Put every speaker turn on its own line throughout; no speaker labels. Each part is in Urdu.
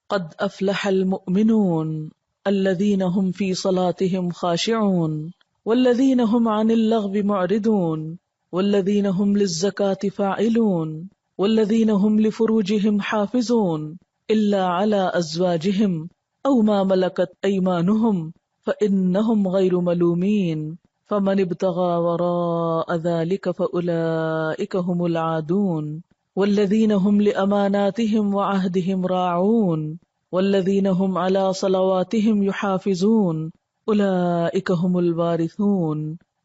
قد افلح المؤمنون الذين هم في صلاتهم خاشعون والذين هم عن اللغو معرضون والذين هم للزكاة فاعلون والذين هم لفروجهم حافظون إلا على أزواجهم أو ما ملكت أيمانهم فإنهم غير ملومين فمن ابتغى وراء ذلك فأولئك هم العادون والذين هم لأماناتهم وعهدهم راعون والذين هم على صلواتهم يحافظون أولئك هم الوارثون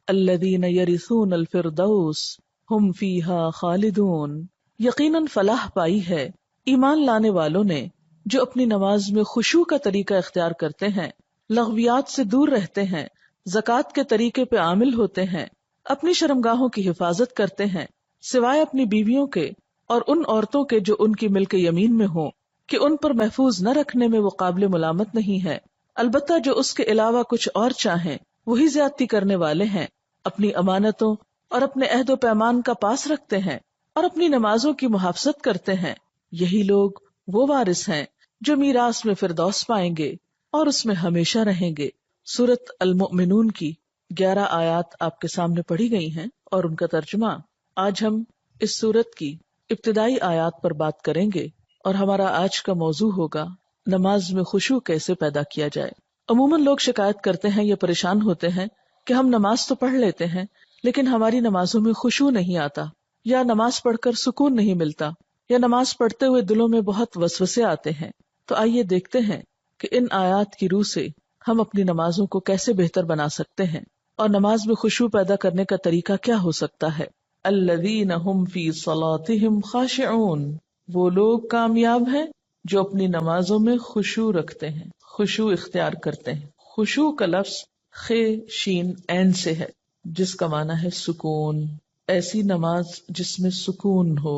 الذين يرثون الفردوس هم فيها خالدون۔ یقیناً فلاح پائی ہے ایمان لانے والوں نے جو اپنی نماز میں خشوع کا طریقہ اختیار کرتے ہیں، لغویات سے دور رہتے ہیں، زکوٰۃ کے طریقے پہ عامل ہوتے ہیں، اپنی شرمگاہوں کی حفاظت کرتے ہیں سوائے اپنی بیویوں کے اور ان عورتوں کے جو ان کی ملک یمین میں ہوں کہ ان پر محفوظ نہ رکھنے میں وہ قابل ملامت نہیں ہے، البتہ جو اس کے علاوہ کچھ اور چاہیں وہی زیادتی کرنے والے ہیں، اپنی امانتوں اور اپنے عہد و پیمان کا پاس رکھتے ہیں اور اپنی نمازوں کی محافظت کرتے ہیں، یہی لوگ وہ وارث ہیں جو میراث میں فردوس پائیں گے اور اس میں ہمیشہ رہیں گے۔ سورۃ المؤمنون کی 11 آیات آپ کے سامنے پڑھی گئی ہیں اور ان کا ترجمہ۔ آج ہم اس سورت کی ابتدائی آیات پر بات کریں گے اور ہمارا آج کا موضوع ہوگا نماز میں خشوع کیسے پیدا کیا جائے۔ عموماً لوگ شکایت کرتے ہیں یا پریشان ہوتے ہیں کہ ہم نماز تو پڑھ لیتے ہیں لیکن ہماری نمازوں میں خشوع نہیں آتا، یا نماز پڑھ کر سکون نہیں ملتا، یا نماز پڑھتے ہوئے دلوں میں بہت وسوسے آتے ہیں۔ تو آئیے دیکھتے ہیں کہ ان آیات کی روح سے ہم اپنی نمازوں کو کیسے بہتر بنا سکتے ہیں اور نماز میں خشوع پیدا کرنے کا طریقہ کیا ہو سکتا ہے۔ الذین هم فی صلاتهم خاشعون، وہ لوگ کامیاب ہیں جو اپنی نمازوں میں خشوع رکھتے ہیں، خشوع اختیار کرتے ہیں۔ خشوع کا لفظ خ شین عین سے ہے جس کا معنی ہے سکون، ایسی نماز جس میں سکون ہو،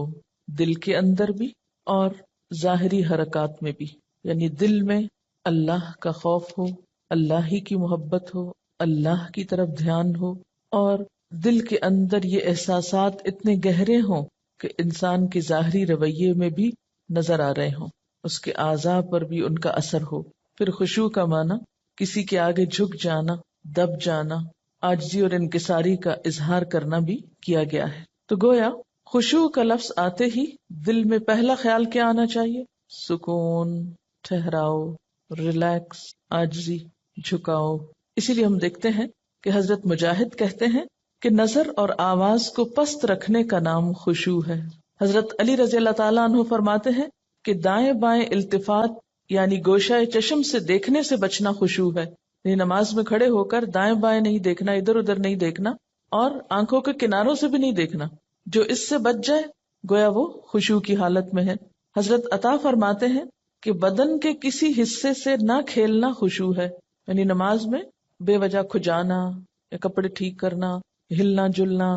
دل کے اندر بھی اور ظاہری حرکات میں بھی، یعنی دل میں اللہ کا خوف ہو، اللہ ہی کی محبت ہو، اللہ کی طرف دھیان ہو، اور دل کے اندر یہ احساسات اتنے گہرے ہوں کہ انسان کے ظاہری رویے میں بھی نظر آ رہے ہوں، اس کے اعضاء پر بھی ان کا اثر ہو۔ پھر خشوع کا معنی کسی کے آگے جھک جانا، دب جانا، عاجزی اور انکساری کا اظہار کرنا بھی کیا گیا ہے۔ تو گویا خشوع کا لفظ آتے ہی دل میں پہلا خیال کیا آنا چاہیے؟ سکون، ٹھہراؤ، ریلیکس، عاجزی، جھکاؤ۔ اسی لیے ہم دیکھتے ہیں کہ حضرت مجاہد کہتے ہیں کہ نظر اور آواز کو پست رکھنے کا نام خشوع ہے۔ حضرت علی رضی اللہ تعالیٰ عنہ فرماتے ہیں کہ دائیں بائیں التفات یعنی گوشہ چشم سے دیکھنے سے بچنا خشوع ہے، یعنی نماز میں کھڑے ہو کر دائیں بائیں نہیں دیکھنا، ادھر ادھر نہیں دیکھنا اور آنکھوں کے کناروں سے بھی نہیں دیکھنا، جو اس سے بچ جائے گویا وہ خشوع کی حالت میں ہے۔ حضرت عطا فرماتے ہیں کہ بدن کے کسی حصے سے نہ کھیلنا خشوع ہے، یعنی نماز میں بے وجہ کھجانا یا کپڑے ٹھیک کرنا، ہلنا جلنا،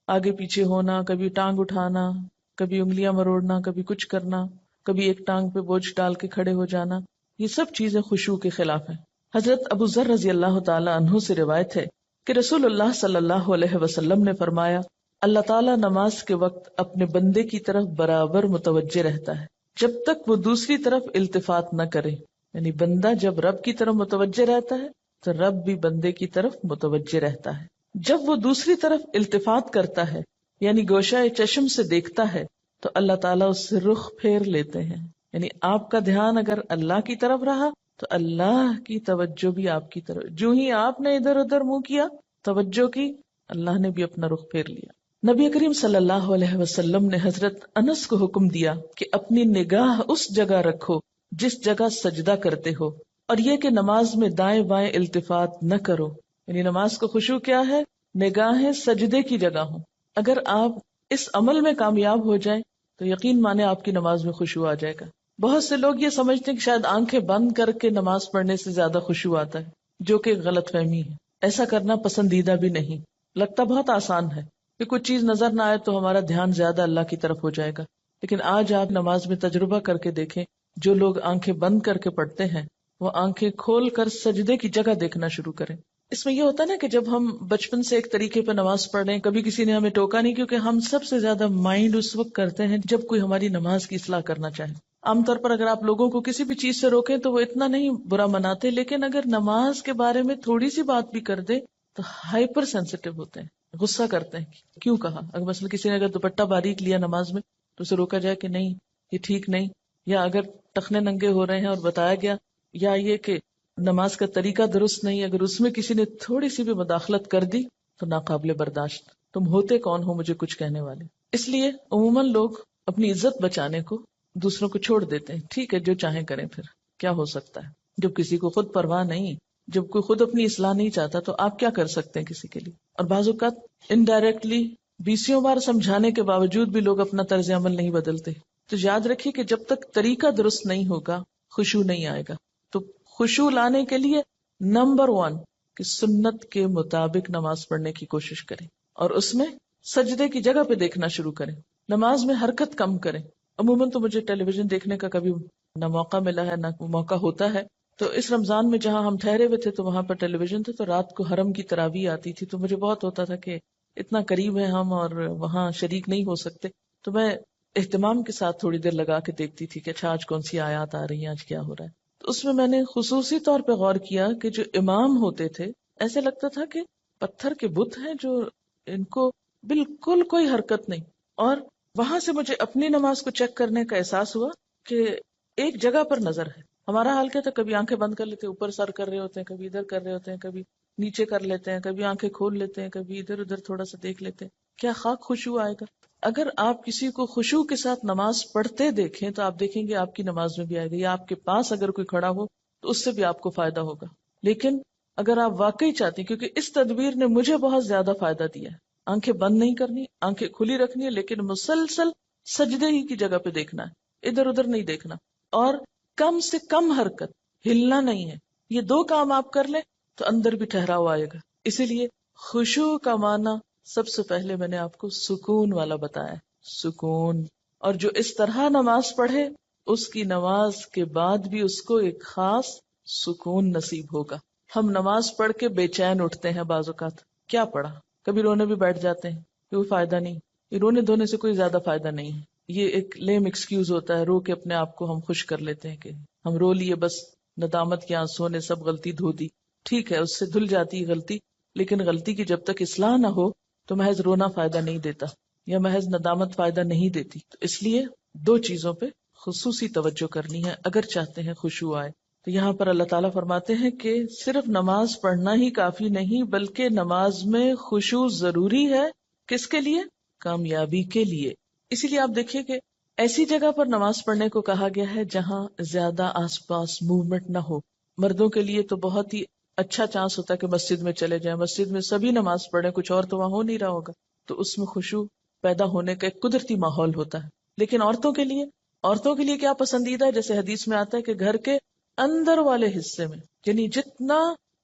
آگے پیچھے ہونا، کبھی ٹانگ اٹھانا، کبھی انگلیاں مروڑنا، کبھی کچھ کرنا، کبھی ایک ٹانگ پہ بوجھ ڈال کے کھڑے ہو جانا، یہ سب چیزیں خشوع کے خلاف ہیں۔ حضرت ابو ذر رضی اللہ تعالی عنہ سے روایت ہے کہ رسول اللہ صلی اللہ علیہ وسلم نے فرمایا، اللہ تعالیٰ نماز کے وقت اپنے بندے کی طرف برابر متوجہ رہتا ہے جب تک وہ دوسری طرف التفات نہ کرے، یعنی بندہ جب رب کی طرف متوجہ رہتا ہے تو رب بھی بندے کی طرف متوجہ رہتا ہے۔ جب وہ دوسری طرف التفات کرتا ہے یعنی گوشہ چشم سے دیکھتا ہے تو اللہ تعالیٰ اس سے رخ پھیر لیتے ہیں، یعنی آپ کا دھیان اگر اللہ کی طرف رہا تو اللہ کی توجہ بھی آپ کی طرف، جو ہی آپ نے ادھر ادھر منہ کیا، توجہ کی، اللہ نے بھی اپنا رخ پھیر لیا۔ نبی کریم صلی اللہ علیہ وسلم نے حضرت انس کو حکم دیا کہ اپنی نگاہ اس جگہ رکھو جس جگہ سجدہ کرتے ہو، اور یہ کہ نماز میں دائیں بائیں التفات نہ کرو، یعنی نماز کو خشوع کیا ہے؟ نگاہیں سجدے کی جگہ ہوں۔ اگر آپ اس عمل میں کامیاب ہو جائیں تو یقین مانے آپ کی نماز میں خشوع آ جائے گا۔ بہت سے لوگ یہ سمجھتے ہیں کہ شاید آنکھیں بند کر کے نماز پڑھنے سے زیادہ خشوع آتا ہے، جو کہ غلط فہمی ہے۔ ایسا کرنا پسندیدہ بھی نہیں، لگتا بہت آسان ہے کہ کچھ چیز نظر نہ آئے تو ہمارا دھیان زیادہ اللہ کی طرف ہو جائے گا، لیکن آج آپ نماز میں تجربہ کر کے دیکھیں، جو لوگ آنکھیں بند کر کے پڑھتے ہیں وہ آنکھیں کھول کر سجدے کی جگہ دیکھنا شروع کریں۔ اس میں یہ ہوتا ہے نا کہ جب ہم بچپن سے ایک طریقے پہ نماز پڑھ رہے ہیں، کبھی کسی نے ہمیں ٹوکا نہیں، کیونکہ ہم سب سے زیادہ مائنڈ اس وقت کرتے ہیں جب کوئی ہماری نماز کی اصلاح کرنا چاہے۔ عام طور پر اگر آپ لوگوں کو کسی بھی چیز سے روکیں تو وہ اتنا نہیں برا مناتے، لیکن اگر نماز کے بارے میں تھوڑی سی بات بھی کر دیں تو ہائپر سینسیٹیو ہوتے ہیں، غصہ کرتے ہیں، کیوں کہا؟ اگر مثلا کسی نے اگر دوپٹہ باریک لیا نماز میں تو اسے روکا جائے کہ نہیں یہ ٹھیک نہیں، یا اگر ٹخنے ننگے ہو رہے ہیں اور بتایا گیا، یا یہ کہ نماز کا طریقہ درست نہیں، اگر اس میں کسی نے تھوڑی سی بھی مداخلت کر دی تو ناقابل برداشت، تم ہوتے کون ہو مجھے کچھ کہنے والے؟ اس لیے عموماً لوگ اپنی عزت بچانے کو دوسروں کو چھوڑ دیتے ہیں، ٹھیک ہے جو چاہیں کریں، پھر کیا ہو سکتا ہے؟ جب کسی کو خود پرواہ نہیں، جب کوئی خود اپنی اصلاح نہیں چاہتا تو آپ کیا کر سکتے ہیں کسی کے لیے؟ اور بعض اوقات انڈائریکٹلی بیسیوں بار سمجھانے کے باوجود بھی لوگ اپنا طرز عمل نہیں بدلتے. تو یاد رکھیے کہ جب تک طریقہ درست نہیں ہوگا خشوع نہیں آئے گا. تو خشوع لانے کے لیے نمبر 1 کہ سنت کے مطابق نماز پڑھنے کی کوشش کریں، اور اس میں سجدے کی جگہ پہ دیکھنا شروع کریں. نماز میں حرکت کم کریں. عموماً تو مجھے ٹیلی ویژن دیکھنے کا کبھی نہ موقع ملا ہے نہ موقع ہوتا ہے. تو اس رمضان میں جہاں ہم ٹھہرے ہوئے تھے تو وہاں پر ٹیلی ویژن تھے، تو رات کو حرم کی تراویح آتی تھی، تو مجھے بہت ہوتا تھا کہ اتنا قریب ہے ہم اور وہاں شریک نہیں ہو سکتے. تو میں اہتمام کے ساتھ تھوڑی دیر لگا کے دیکھتی تھی کہ اچھا آج کون سی آیات آ رہی ہیں، آج کیا ہو رہا ہے. تو اس میں نے خصوصی طور پہ غور کیا کہ جو امام ہوتے تھے ایسے لگتا تھا کہ پتھر کے بت ہیں جو ان کو بالکل کوئی حرکت نہیں. اور وہاں سے مجھے اپنی نماز کو چیک کرنے کا احساس ہوا کہ ایک جگہ پر نظر ہے. ہمارا حال کیا تھا، کبھی آنکھیں بند کر لیتے اوپر سر کر رہے ہوتے ہیں، کبھی ادھر کر رہے ہوتے ہیں، کبھی نیچے کر لیتے ہیں، کبھی آنکھیں کھول لیتے ہیں، کبھی ادھر ادھر تھوڑا سا دیکھ لیتے ہیں. کیا خاک خشوع آئے گا؟ اگر آپ کسی کو خشوع کے ساتھ نماز پڑھتے دیکھیں تو آپ دیکھیں گے آپ کی نماز میں بھی آئے گا، یا آپ کے پاس اگر کوئی کھڑا ہو تو اس سے بھی آپ کو فائدہ ہوگا. لیکن اگر آپ واقعی چاہتی، کیونکہ اس تدبیر نے مجھے بہت زیادہ فائدہ دیا ہے، آنکھیں بند نہیں کرنی، آنکھیں کھلی رکھنی ہے، لیکن مسلسل سجدے ہی کی جگہ پہ دیکھنا ہے، ادھر ادھر نہیں دیکھنا، اور کم سے کم حرکت، ہلنا نہیں ہے. یہ 2 کام آپ کر لیں تو اندر بھی ٹھہراؤ آئے گا. اسی لیے خشوع کا معنی سب سے پہلے میں نے آپ کو سکون والا بتایا، سکون. اور جو اس طرح نماز پڑھے اس کی نماز کے بعد بھی اس کو ایک خاص سکون نصیب ہوگا. ہم نماز پڑھ کے بے چین اٹھتے ہیں بعض اوقات، کیا پڑھا، کبھی رونے بھی بیٹھ جاتے ہیں، کوئی فائدہ نہیں. یہ رونے دھونے سے کوئی زیادہ فائدہ نہیں ہے، یہ ایک لیم ایکسکیوز ہوتا ہے، رو کے اپنے آپ کو ہم خوش کر لیتے ہیں کہ ہم رو لیے، بس ندامت کے آنسوں نے سب غلطی دھو دی. ٹھیک ہے اس سے دھل جاتی غلطی، لیکن غلطی کی جب تک اصلاح نہ ہو تو محض رونا فائدہ نہیں دیتا، یا محض ندامت فائدہ نہیں دیتی. تو اس لیے 2 چیزوں پہ خصوصی توجہ کرنی ہے اگر چاہتے ہیں خشوع آئے. تو یہاں پر اللہ تعالیٰ فرماتے ہیں کہ صرف نماز پڑھنا ہی کافی نہیں، بلکہ نماز میں خشوع ضروری ہے. کس کے لیے؟ کامیابی کے لیے. اسی لیے آپ دیکھیے کہ ایسی جگہ پر نماز پڑھنے کو کہا گیا ہے جہاں زیادہ آس پاس موومنٹ نہ ہو. مردوں کے لیے تو بہت ہی اچھا چانس ہوتا ہے کہ مسجد میں چلے جائیں، مسجد میں سبھی نماز پڑھیں، کچھ اور تو وہاں ہو نہیں رہا ہوگا، تو اس میں خشوع پیدا ہونے کا ایک قدرتی ماحول ہوتا ہے. لیکن عورتوں کے لیے کیا پسندیدہ ہے؟ جیسے حدیث میں آتا ہے کہ گھر کے اندر والے حصے میں، یعنی جتنا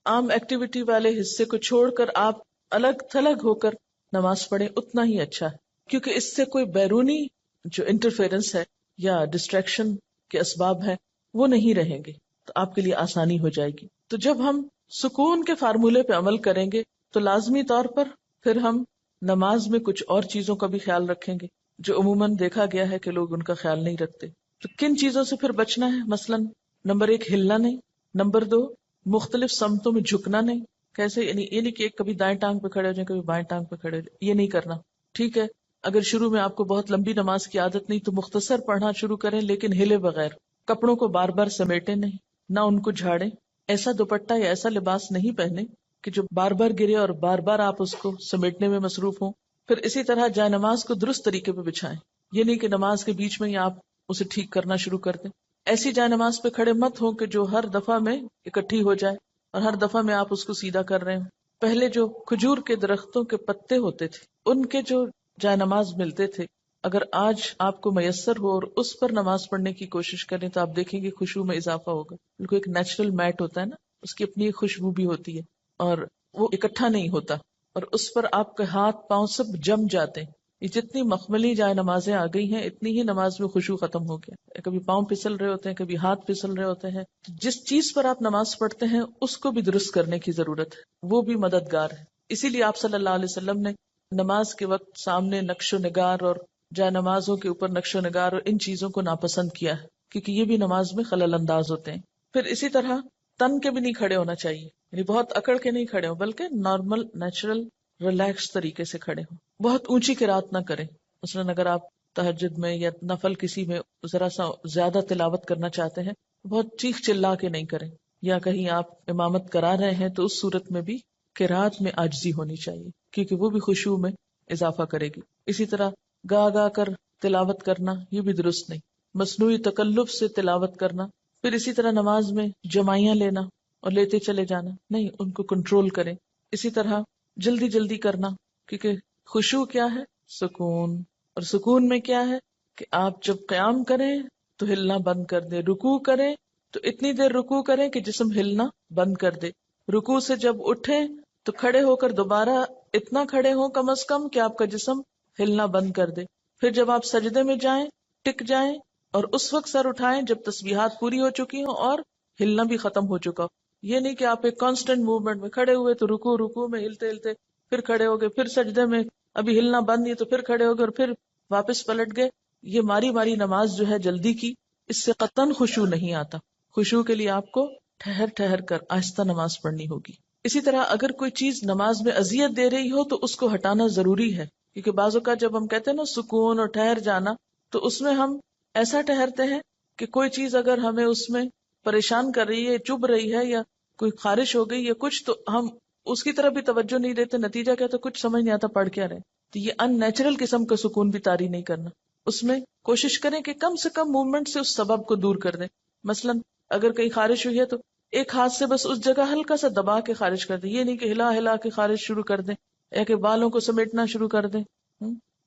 عام ایکٹیویٹی والے حصے کو چھوڑ کر آپ الگ تھلگ ہو کر نماز پڑھیں اتنا ہی اچھا ہے، کیونکہ اس سے کوئی بیرونی جو انٹرفیرنس ہے یا ڈسٹریکشن کے اسباب ہیں وہ نہیں رہیں گے، تو آپ کے لیے آسانی ہو جائے گی. تو جب ہم سکون کے فارمولے پہ عمل کریں گے تو لازمی طور پر پھر ہم نماز میں کچھ اور چیزوں کا بھی خیال رکھیں گے جو عموماً دیکھا گیا ہے کہ لوگ ان کا خیال نہیں رکھتے. تو کن چیزوں سے پھر بچنا ہے؟ مثلاً نمبر 1 ہلنا نہیں، نمبر 2 مختلف سمتوں میں جھکنا نہیں. کیسے؟ یعنی یہ نہیں کہ ایک کبھی دائیں ٹانگ پہ کھڑے ہو جائیں، کبھی بائیں ٹانگ پہ کھڑے ہو جائیں، یہ نہیں کرنا. ٹھیک ہے اگر شروع میں آپ کو بہت لمبی نماز کی عادت نہیں تو مختصر پڑھنا شروع کریں، لیکن ہلے بغیر. کپڑوں کو بار بار سمیٹیں نہیں، نہ ان کو جھاڑیں. ایسا دوپٹہ یا ایسا لباس نہیں پہنے کہ جو بار بار گرے اور بار بار آپ اس کو سمیٹنے میں مصروف ہوں. پھر اسی طرح جائے نماز کو درست طریقے پہ بچھائیں، یہ نہیں کہ نماز کے بیچ میں ہی آپ اسے ٹھیک کرنا شروع کر دیں. ایسی جائے نماز پہ کھڑے مت ہوں کہ جو ہر دفعہ میں اکٹھی ہو جائے اور ہر دفعہ میں آپ اس کو سیدھا کر رہے ہوں. پہلے جو کھجور کے درختوں کے پتے ہوتے تھے ان کے جو جائے نماز ملتے تھے، اگر آج آپ کو میسر ہو اور اس پر نماز پڑھنے کی کوشش کریں تو آپ دیکھیں گے خشوع میں اضافہ ہوگا. بالکل ایک نیچرل میٹ ہوتا ہے نا، اس کی اپنی خوشبو بھی ہوتی ہے اور وہ اکٹھا نہیں ہوتا، اور اس پر آپ کے ہاتھ پاؤں سب جم جاتے ہیں. یہ جتنی مخملی جائے نمازیں آ گئی ہیں اتنی ہی نماز میں خشوع ختم ہو گیا. کبھی پاؤں پھسل رہے ہوتے ہیں، کبھی ہاتھ پھسل رہے ہوتے ہیں. جس چیز پر آپ نماز پڑھتے ہیں اس کو بھی درست کرنے کی ضرورت ہے، وہ بھی مددگار ہے. اسی لیے آپ صلی اللہ علیہ وسلم نے نماز کے وقت سامنے نقش و نگار اور جائے نمازوں کے اوپر نقش و نگار اور ان چیزوں کو ناپسند کیا ہے. کیونکہ یہ بھی نماز میں خلل انداز ہوتے ہیں. پھر اسی طرح تن کے بھی نہیں کھڑے ہونا چاہیے، یعنی بہت اکڑ کے نہیں کھڑے ہو، بلکہ نارمل نیچرل ریلیکس طریقے سے کھڑے ہوں. بہت اونچی قرات نہ کریں. مثلاً اگر آپ تہجد میں یا نفل کسی میں ذرا سا زیادہ تلاوت کرنا چاہتے ہیں، بہت چیخ چلا کے نہیں کریں. یا کہیں آپ امامت کرا رہے ہیں تو اس صورت میں بھی قرات میں عاجزی ہونی چاہیے، کیونکہ وہ بھی خشوع میں اضافہ کرے گی. اسی طرح گا گا کر تلاوت کرنا یہ بھی درست نہیں. مصنوعی تکلف سے تلاوت کرنا. پھر اسی طرح نماز میں جمائیاں لینا اور لیتے چلے جانا نہیں، ان کو کنٹرول کریں. اسی طرح جلدی جلدی کرنا، کیونکہ خشوع کیا ہے؟ سکون. اور سکون میں کیا ہے کہ آپ جب قیام کریں تو ہلنا بند کر دیں، رکوع کریں تو اتنی دیر رکوع کریں کہ جسم ہلنا بند کر دے. رکوع سے جب اٹھیں تو کھڑے ہو کر دوبارہ اتنا کھڑے ہوں کم از کم کہ آپ کا جسم ہلنا بند کر دے. پھر جب آپ سجدے میں جائیں ٹک جائیں اور اس وقت سر اٹھائیں جب تسبیحات پوری ہو چکی ہوں اور ہلنا بھی ختم ہو چکا ہو. یہ نہیں کہ آپ ایک کانسٹنٹ موومنٹ میں کھڑے ہوئے تو رکوع میں ہلتے ہلتے پھر کھڑے ہو گئے، پھر سجدے میں ابھی ہلنا بند نہیں تو پھر کھڑے ہو گئے اور پھر واپس پلٹ گئے. یہ ماری ماری نماز جو ہے جلدی کی، اس سے قطعاً خشوع نہیں آتا. خشوع کے لیے آپ کو ٹھہر ٹھہر کر آہستہ نماز پڑھنی ہوگی. اسی طرح اگر کوئی چیز نماز میں اذیت دے رہی ہو تو اس کو ہٹانا ضروری ہے، کیونکہ بعض اوقات جب ہم کہتے ہیں نا سکون اور ٹھہر جانا، تو اس میں ہم ایسا ٹھہرتے ہیں کہ کوئی چیز اگر ہمیں اس میں پریشان کر رہی ہے، چبھ رہی ہے، یا کوئی خارش ہو گئی یا کچھ، تو ہم اس کی طرف بھی توجہ نہیں دیتے. نتیجہ کیا؟ تو کچھ سمجھ نہیں آتا پڑھ کیا رہے. تو یہ ان نیچرل قسم کا سکون بھی طاری نہیں کرنا. اس میں کوشش کریں کہ کم سے کم موومنٹ سے اس سبب کو دور کر دیں. مثلا اگر کہیں خارش ہوئی ہے تو ایک ہاتھ سے بس اس جگہ ہلکا سا دبا کے خارش کر دیں. یہ نہیں کہ ہلا ہلا کے خارش شروع کر دیں، یا کہ بالوں کو سمیٹنا شروع کر دیں،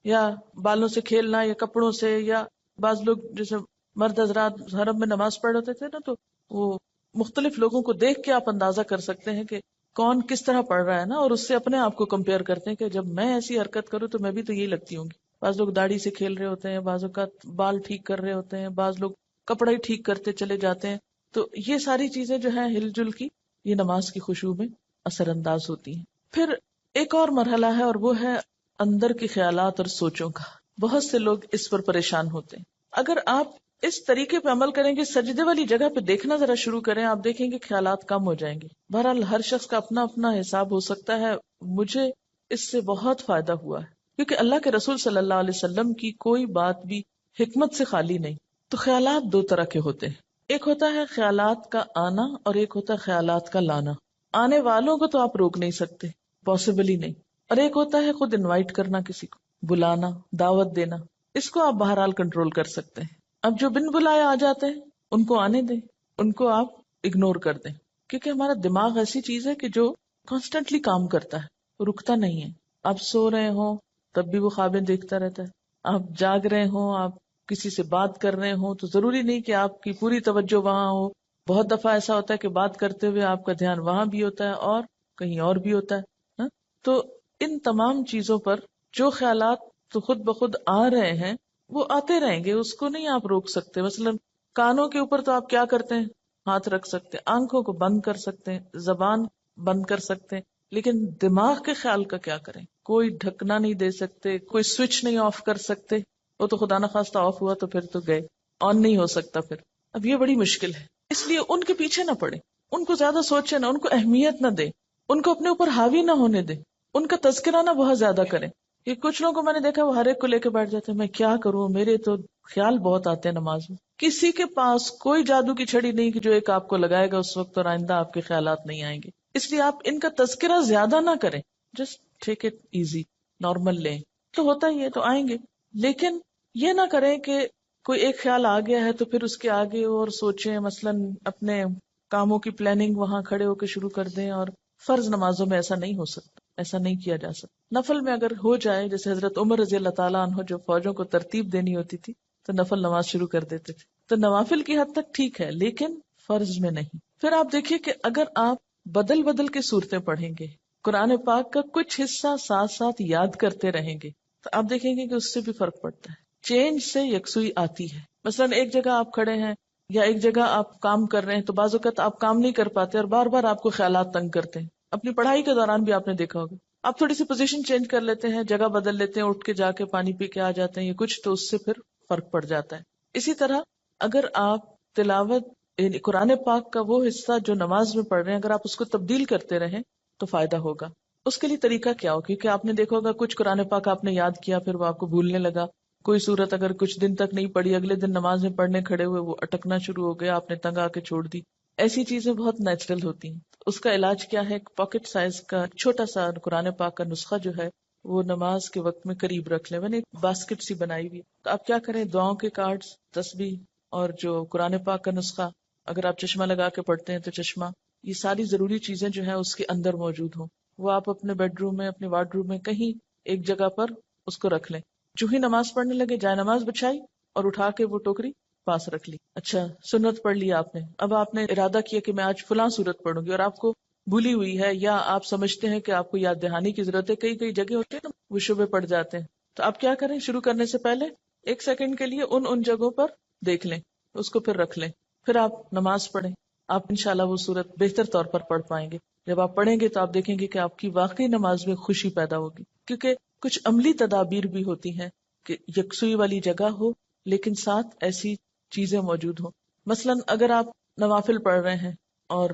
یا بالوں سے کھیلنا، یا کپڑوں سے. یا بعض لوگ جیسے مرد حضرات حرم میں نماز پڑھ رہے تھے نا، تو وہ مختلف لوگوں کو دیکھ کے آپ اندازہ کر سکتے ہیں کہ کون کس طرح پڑھ رہا ہے نا، اور اس سے اپنے آپ کو کمپیئر کرتے ہیں کہ جب میں ایسی حرکت کروں تو میں بھی تو یہی لگتی ہوں گی. بعض لوگ داڑھی سے کھیل رہے ہوتے ہیں، بعض اوقات بال ٹھیک کر رہے ہوتے ہیں، بعض لوگ کپڑا ہی ٹھیک کرتے چلے جاتے ہیں. تو یہ ساری چیزیں جو ہیں ہل جل کی، یہ نماز کی خشوع میں اثر انداز ہوتی ہیں. پھر ایک اور مرحلہ ہے اور وہ ہے اندر کے خیالات اور سوچوں کا. بہت سے لوگ اس پر پریشان ہوتے ہیں. اگر آپ اس طریقے پہ عمل کریں گے، سجدے والی جگہ پہ دیکھنا ذرا شروع کریں، آپ دیکھیں گے خیالات کم ہو جائیں گے. بہرحال ہر شخص کا اپنا اپنا حساب ہو سکتا ہے. مجھے اس سے بہت فائدہ ہوا ہے، کیونکہ اللہ کے رسول صلی اللہ علیہ وسلم کی کوئی بات بھی حکمت سے خالی نہیں. تو خیالات دو طرح کے ہوتے ہیں. ایک ہوتا ہے خیالات کا آنا اور ایک ہوتا ہے خیالات کا لانا. آنے والوں کو تو آپ روک نہیں سکتے، پاسبل ہی نہیں. اور ایک ہوتا ہے خود انوائٹ کرنا، کسی کو بلانا، دعوت دینا. اس کو آپ بہرحال کنٹرول کر سکتے ہیں. اب جو بن بلائے آ جاتے ہیں ان کو آنے دیں، ان کو آپ اگنور کر دیں، کیونکہ ہمارا دماغ ایسی چیز ہے کہ جو کانسٹنٹلی کام کرتا ہے، رکتا نہیں ہے. آپ سو رہے ہوں تب بھی وہ خوابیں دیکھتا رہتا ہے، آپ جاگ رہے ہوں، آپ کسی سے بات کر رہے ہوں تو ضروری نہیں کہ آپ کی پوری توجہ وہاں ہو. بہت دفعہ ایسا ہوتا ہے کہ بات کرتے ہوئے آپ کا دھیان وہاں بھی ہوتا ہے اور کہیں اور بھی ہوتا ہے. تو ان تمام چیزوں پر جو خیالات تو خود بخود آ رہے ہیں وہ آتے رہیں گے، اس کو نہیں آپ روک سکتے. مثلا کانوں کے اوپر تو آپ کیا کرتے ہیں؟ ہاتھ رکھ سکتے ہیں، آنکھوں کو بند کر سکتے ہیں، زبان بند کر سکتے ہیں، لیکن دماغ کے خیال کا کیا کریں؟ کوئی ڈھکنا نہیں دے سکتے، کوئی سوئچ نہیں آف کر سکتے. وہ تو خدا نخواستہ آف ہوا تو پھر تو گئے، آن نہیں ہو سکتا پھر. اب یہ بڑی مشکل ہے. اس لیے ان کے پیچھے نہ پڑے، ان کو زیادہ سوچے نہ، ان کو اہمیت نہ دے، ان کو اپنے اوپر حاوی نہ ہونے دے، ان کا تذکرہ نہ بہت زیادہ کریں. کہ کچھ لوگوں کو میں نے دیکھا وہ ہر ایک کو لے کے بیٹھ جاتے ہیں، میں کیا کروں، میرے تو خیال بہت آتے ہیں نماز میں. کسی کے پاس کوئی جادو کی چھڑی نہیں کہ جو ایک آپ کو لگائے گا اس وقت اور آئندہ آپ کے خیالات نہیں آئیں گے. اس لیے آپ ان کا تذکرہ زیادہ نہ کریں، just take it easy, normal لیں. تو ہوتا ہی ہے تو آئیں گے، لیکن یہ نہ کریں کہ کوئی ایک خیال آ گیا ہے تو پھر اس کے آگے اور سوچیں. مثلا اپنے کاموں کی پلاننگ وہاں کھڑے ہو کے شروع کر دیں. اور فرض نمازوں میں ایسا نہیں ہو سکتا، ایسا نہیں کیا جا سکتا. نفل میں اگر ہو جائے، جیسے حضرت عمر رضی اللہ تعالیٰ عنہ جو فوجوں کو ترتیب دینی ہوتی تھی تو نفل نماز شروع کر دیتے تھے. تو نوافل کی حد تک ٹھیک ہے لیکن فرض میں نہیں. پھر آپ دیکھیے کہ اگر آپ بدل بدل کے صورتیں پڑھیں گے، قرآن پاک کا کچھ حصہ ساتھ ساتھ یاد کرتے رہیں گے، تو آپ دیکھیں گے کہ اس سے بھی فرق پڑتا ہے. چینج سے یکسوئی آتی ہے. مثلا ایک جگہ آپ کھڑے ہیں یا ایک جگہ آپ کام کر رہے ہیں تو بعض اوقات آپ کام نہیں کر پاتے اور بار بار آپ کو خیالات تنگ کرتے ہیں. اپنی پڑھائی کے دوران بھی آپ نے دیکھا ہوگا، آپ تھوڑی سی پوزیشن چینج کر لیتے ہیں، جگہ بدل لیتے ہیں، اٹھ کے جا کے پانی پی کے آ جاتے ہیں یا کچھ، تو اس سے پھر فرق پڑ جاتا ہے. اسی طرح اگر آپ تلاوت یعنی قرآن پاک کا وہ حصہ جو نماز میں پڑھ رہے ہیں اگر آپ اس کو تبدیل کرتے رہیں تو فائدہ ہوگا. اس کے لیے طریقہ کیا ہو؟ کیونکہ آپ نے دیکھا ہوگا کچھ قرآن پاک آپ نے یاد کیا پھر وہ آپ کو بھولنے لگا. کوئی صورت اگر کچھ دن تک نہیں پڑھی اگلے دن نماز میں پڑھنے کھڑے ہوئے وہ اٹکنا شروع ہو گیا, آپ نے تنگ آ کے چھوڑ دی. ایسی چیزیں بہت نیچرل ہوتی ہیں. اس کا علاج کیا ہے؟ پاکٹ سائز کا چھوٹا سا قرآن پاک کا نسخہ جو ہے وہ نماز کے وقت میں قریب رکھ لیں. میں نے ایک باسکٹ سی بنائی ہوئی. تو آپ کیا کریں, دعاؤں کے کارڈز, تسبیح اور جو قرآن پاک کا نسخہ, اگر آپ چشمہ لگا کے پڑھتے ہیں تو چشمہ, یہ ساری ضروری چیزیں جو ہیں اس کے اندر موجود ہوں. وہ آپ اپنے بیڈ روم میں, اپنے وارڈ روم میں کہیں ایک جگہ پر اس کو رکھ لیں. جو ہی نماز پڑھنے لگے جائے نماز بچھائی اور اٹھا کے وہ ٹوکری پاس رکھ لی. اچھا سنت پڑھ لی آپ نے, اب آپ نے ارادہ کیا کہ میں آج فلاں سورت پڑھوں گی اور آپ کو بھولی ہوئی ہے یا آپ سمجھتے ہیں کہ آپ کو یاد دہانی کی ضرورت ہے. کئی کئی جگہ ہوتے ہیں نا وہ شبے پڑ جاتے ہیں. تو آپ کیا کریں, شروع کرنے سے پہلے 1 سیکنڈ کے لیے ان جگہوں پر دیکھ لیں, اس کو پھر رکھ لیں, پھر آپ نماز پڑھیں. آپ انشاءاللہ وہ سورت بہتر طور پر پڑھ پائیں گے. جب آپ پڑھیں گے تو آپ دیکھیں گے کہ آپ کی واقعی نماز میں خوشی پیدا ہوگی. کیونکہ کچھ عملی تدابیر بھی ہوتی ہیں کہ یکسوئی والی جگہ ہو لیکن ساتھ ایسی چیزیں موجود ہوں. مثلا اگر آپ نوافل پڑھ رہے ہیں اور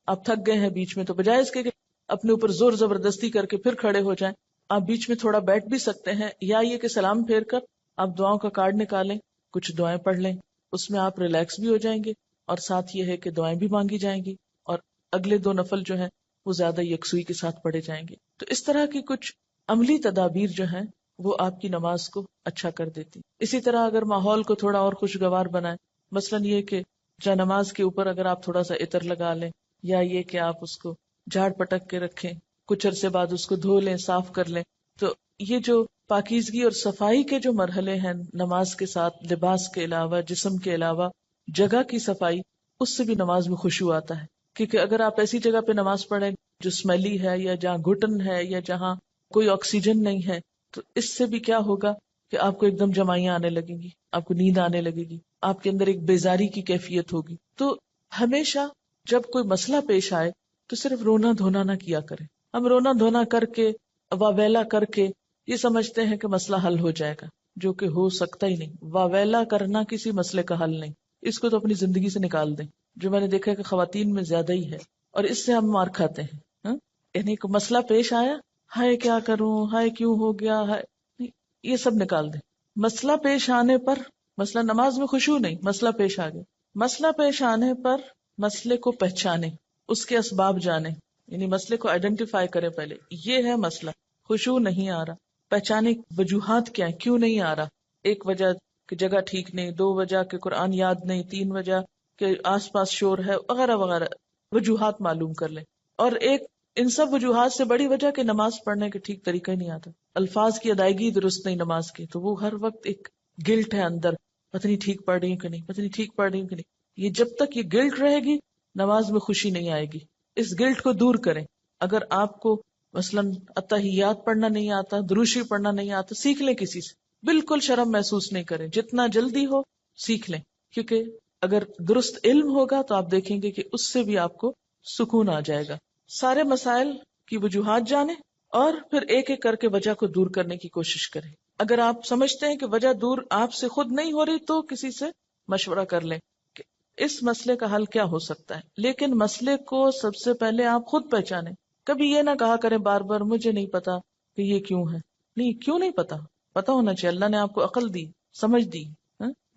آپ تھک گئے ہیں بیچ میں, تو بجائے اس کے کہ اپنے اوپر زور زبردستی کر کے پھر کھڑے ہو جائیں, آپ بیچ میں تھوڑا بیٹھ بھی سکتے ہیں, یا یہ کہ سلام پھیر کر آپ دعاؤں کا کارڈ نکالیں, کچھ دعائیں پڑھ لیں, اس میں آپ ریلیکس بھی ہو جائیں گے اور ساتھ یہ ہے کہ دعائیں بھی مانگی جائیں گی اور اگلے 2 نفل جو ہیں وہ زیادہ یکسوئی کے ساتھ پڑھے جائیں گے. تو اس طرح کی کچھ عملی تدابیر جو ہیں وہ آپ کی نماز کو اچھا کر دیتی. اسی طرح اگر ماحول کو تھوڑا اور خوشگوار بنائیں, مثلا یہ کہ جا نماز کے اوپر اگر آپ تھوڑا سا عطر لگا لیں, یا یہ کہ آپ اس کو جھاڑ پٹک کے رکھیں, کچھ عرصے بعد اس کو دھو لیں, صاف کر لیں. تو یہ جو پاکیزگی اور صفائی کے جو مرحلے ہیں نماز کے ساتھ, لباس کے علاوہ, جسم کے علاوہ, جگہ کی صفائی, اس سے بھی نماز میں خشوع آتا ہے. کیونکہ اگر آپ ایسی جگہ پہ نماز پڑھیں جو اسمیلی ہے یا جہاں گھٹن ہے یا جہاں کوئی آکسیجن نہیں ہے, تو اس سے بھی کیا ہوگا کہ آپ کو ایک دم جمائیاں آنے لگیں گی, آپ کو نیند آنے لگے گی, آپ کے اندر ایک بیزاری کی کیفیت ہوگی. تو ہمیشہ جب کوئی مسئلہ پیش آئے تو صرف رونا دھونا نہ کیا کریں. ہم رونا دھونا کر کے, واویلا کر کے یہ سمجھتے ہیں کہ مسئلہ حل ہو جائے گا, جو کہ ہو سکتا ہی نہیں. واویلا کرنا کسی مسئلے کا حل نہیں, اس کو تو اپنی زندگی سے نکال دیں, جو میں نے دیکھا ہے کہ خواتین میں زیادہ ہی ہے, اور اس سے ہم مار کھاتے ہیں. یعنی کوئی مسئلہ پیش آیا, ہائے کیا کروں, ہائے کیوں ہو گیا, ہائے, یہ سب نکال دیں. مسئلہ پیش آنے پر, مسئلہ نماز میں خشوع نہیں, مسئلہ پیش آ گیا, مسئلہ پیش آنے پر مسئلے کو پہچانے, اس کے اسباب جانے, یعنی مسئلے کو آئیڈینٹیفائی کرے. پہلے یہ ہے مسئلہ, خشوع نہیں آ رہا, پہچانے وجوہات کیا ہیں, کیوں نہیں آ رہا. 1 وجہ کہ جگہ ٹھیک نہیں, 2 وجہ کہ قرآن یاد نہیں, 3 وجہ کہ آس پاس شور ہے, وغیرہ وغیرہ وجوہات معلوم کر لیں. اور ایک ان سب وجوہات سے بڑی وجہ کہ نماز پڑھنے کے ٹھیک طریقہ ہی نہیں آتا, الفاظ کی ادائیگی درست نہیں نماز کی, تو وہ ہر وقت ایک گلٹ ہے اندر, پتہ نہیں ٹھیک پڑھ رہی ہوں کہ نہیں, پتہ نہیں ٹھیک پڑھ رہی ہوں کہ نہیں. یہ جب تک یہ گلٹ رہے گی نماز میں خوشی نہیں آئے گی. اس گلٹ کو دور کریں. اگر آپ کو مثلاً اتحیات پڑھنا نہیں آتا, دروشی پڑھنا نہیں آتا, سیکھ لیں کسی سے, بالکل شرم محسوس نہیں کریں, جتنا جلدی ہو سیکھ لیں. کیونکہ اگر درست علم ہوگا تو آپ دیکھیں گے کہ اس سے بھی آپ کو سکون آ جائے گا. سارے مسائل کی وجوہات جانیں اور پھر ایک ایک کر کے وجہ کو دور کرنے کی کوشش کریں. اگر آپ سمجھتے ہیں کہ وجہ دور آپ سے خود نہیں ہو رہی تو کسی سے مشورہ کر لیں کہ اس مسئلے کا حل کیا ہو سکتا ہے. لیکن مسئلے کو سب سے پہلے آپ خود پہچانیں. کبھی یہ نہ کہا کریں بار بار مجھے نہیں پتا کہ یہ کیوں ہے. نہیں, کیوں نہیں پتا, پتا ہونا چاہیے. اللہ نے آپ کو عقل دی, سمجھ دی,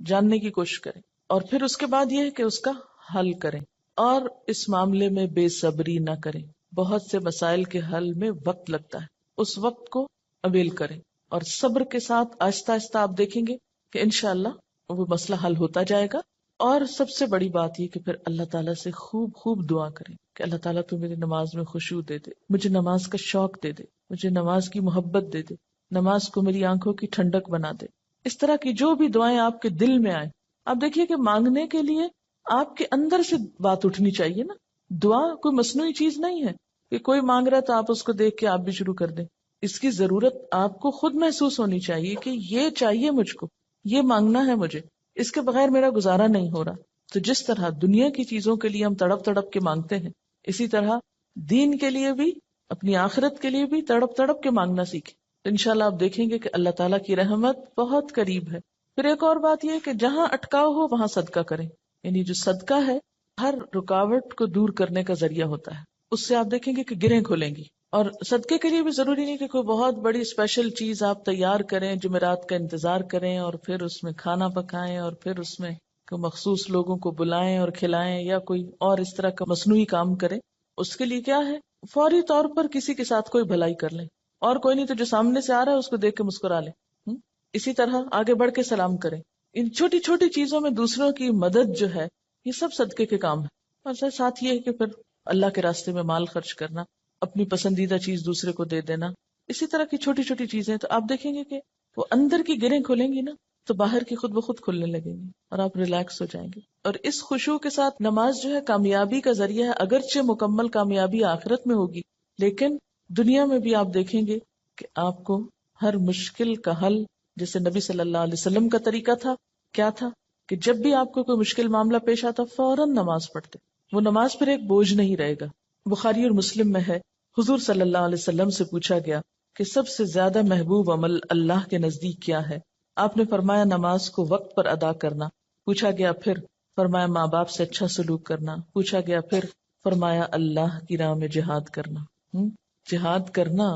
جاننے کی کوشش کریں. اور پھر اس کے بعد یہ ہے کہ اس کا حل کریں. اور اس معاملے میں بے صبری نہ کریں. بہت سے مسائل کے حل میں وقت لگتا ہے, اس وقت کو اویل کریں اور صبر کے ساتھ آہستہ آہستہ آپ دیکھیں گے کہ انشاءاللہ وہ مسئلہ حل ہوتا جائے گا. اور سب سے بڑی بات یہ کہ پھر اللہ تعالیٰ سے خوب خوب دعا کریں کہ اللہ تعالیٰ تو میری نماز میں خشوع دے دے, مجھے نماز کا شوق دے دے, مجھے نماز کی محبت دے دے, نماز کو میری آنکھوں کی ٹھنڈک بنا دے. اس طرح کی جو بھی دعائیں آپ کے دل میں آئیں, آپ دیکھیے کہ مانگنے کے لیے آپ کے اندر سے بات اٹھنی چاہیے نا. دعا کوئی مصنوعی چیز نہیں ہے کہ کوئی مانگ رہا ہے تو آپ اس کو دیکھ کے آپ بھی شروع کر دیں. اس کی ضرورت آپ کو خود محسوس ہونی چاہیے کہ یہ چاہیے مجھ کو, یہ مانگنا ہے مجھے, اس کے بغیر میرا گزارا نہیں ہو رہا. تو جس طرح دنیا کی چیزوں کے لیے ہم تڑپ تڑپ کے مانگتے ہیں, اسی طرح دین کے لیے بھی, اپنی آخرت کے لیے بھی تڑپ تڑپ کے مانگنا سیکھیں. تو انشاءاللہ آپ دیکھیں گے کہ اللہ تعالیٰ کی رحمت بہت قریب ہے. پھر ایک اور بات یہ کہ جہاں اٹکاؤ ہو وہاں صدقہ کریں. یعنی جو صدقہ ہے ہر رکاوٹ کو دور کرنے کا ذریعہ ہوتا ہے. اس سے آپ دیکھیں گے کہ گرہیں کھلیں گی. اور صدقے کے لیے بھی ضروری نہیں کہ کوئی بہت بڑی اسپیشل چیز آپ تیار کریں، جمعرات کا انتظار کریں اور پھر اس میں کھانا پکائیں اور پھر اس میں کوئی مخصوص لوگوں کو بلائیں اور کھلائیں یا کوئی اور اس طرح کا مصنوعی کام کریں. اس کے لیے کیا ہے، فوری طور پر کسی کے ساتھ کوئی بھلائی کر لیں، اور کوئی نہیں تو جو سامنے سے آ رہا ہے اس کو دیکھ کے مسکرا لیں. اسی طرح آگے بڑھ کے سلام کریں. ان چھوٹی چھوٹی چیزوں میں دوسروں کی مدد جو ہے یہ سب صدقے کے کام ہے. اور ساتھ یہ ہے کہ پھر اللہ کے راستے میں مال خرچ کرنا، اپنی پسندیدہ چیز دوسرے کو دے دینا، اسی طرح کی چھوٹی چھوٹی چیزیں. تو آپ دیکھیں گے کہ وہ اندر کی گرہیں کھلیں گی نا تو باہر کی خود بخود کھلنے لگیں گی اور آپ ریلیکس ہو جائیں گے. اور اس خشوع کے ساتھ نماز جو ہے کامیابی کا ذریعہ ہے. اگرچہ مکمل کامیابی آخرت میں ہوگی، لیکن دنیا میں بھی آپ دیکھیں گے کہ آپ کو ہر مشکل کا حل، جیسے نبی صلی اللہ علیہ وسلم کا طریقہ تھا، کیا تھا کہ جب بھی آپ کو کوئی مشکل معاملہ پیش آتا فوراً نماز پڑھتے. وہ نماز پھر ایک بوجھ نہیں رہے گا. بخاری اور مسلم میں ہے، حضور صلی اللہ علیہ وسلم سے پوچھا گیا کہ سب سے زیادہ محبوب عمل اللہ کے نزدیک کیا ہے؟ آپ نے فرمایا نماز کو وقت پر ادا کرنا. پوچھا گیا پھر؟ فرمایا ماں باپ سے اچھا سلوک کرنا. پوچھا گیا پھر؟ فرمایا اللہ کی راہ میں جہاد کرنا. جہاد کرنا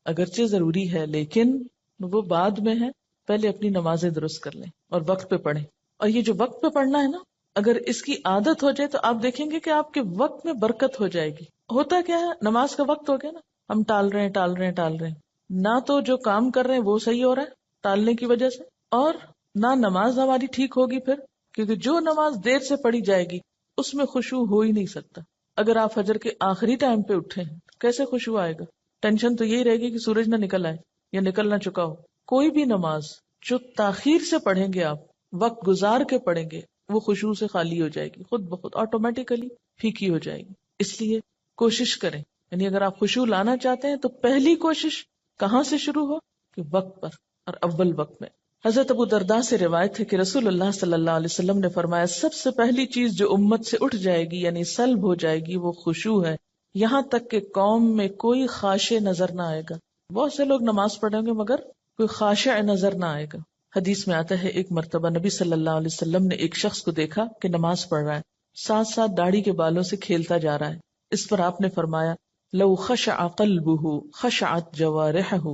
اگرچہ ضروری ہے لیکن وہ بعد میں ہے، پہلے اپنی نمازیں درست کر لیں اور وقت پہ پڑھیں. اور یہ جو وقت پہ پڑھنا ہے نا، اگر اس کی عادت ہو جائے تو آپ دیکھیں گے کہ آپ کے وقت میں برکت ہو جائے گی. ہوتا کیا ہے، نماز کا وقت ہو گیا نا، ہم ٹال رہے ہیں نہ تو جو کام کر رہے ہیں وہ صحیح ہو رہا ہے ٹالنے کی وجہ سے، اور نہ نماز ہماری ٹھیک ہوگی پھر، کیونکہ جو نماز دیر سے پڑھی جائے گی اس میں خشوع ہو ہی نہیں سکتا. اگر آپ فجر کے آخری ٹائم پہ اٹھے ہیں کیسے خشوع آئے گا؟ ٹینشن تو یہی رہے گی کہ سورج نہ نکل آئے یا نکل نہ چکا ہو. کوئی بھی نماز جو تاخیر سے پڑھیں گے، آپ وقت گزار کے پڑھیں گے، وہ خشوع سے خالی ہو جائے گی، خود بخود آٹومیٹیکلی پھیکی ہو جائے گی. اس لیے کوشش کریں، یعنی اگر آپ خشوع لانا چاہتے ہیں تو پہلی کوشش کہاں سے شروع ہو کہ وقت پر اور اول وقت میں. حضرت ابو درداء سے روایت ہے کہ رسول اللہ صلی اللہ علیہ وسلم نے فرمایا سب سے پہلی چیز جو امت سے اٹھ جائے گی یعنی سلب ہو جائے گی وہ خشوع ہے، یہاں تک کہ قوم میں کوئی خاشع نظر نہ آئے گا. بہت سے لوگ نماز پڑھیں گے مگر کوئی خاشع نظر نہ آئے گا. حدیث میں آتا ہے ایک مرتبہ نبی صلی اللہ علیہ وسلم نے ایک شخص کو دیکھا کہ نماز پڑھ رہا ہے، ساتھ ساتھ داڑھی کے بالوں سے کھیلتا جا رہا ہے. اس پر آپ نے فرمایا لو خشع قلبہ خشعت جوارحہ،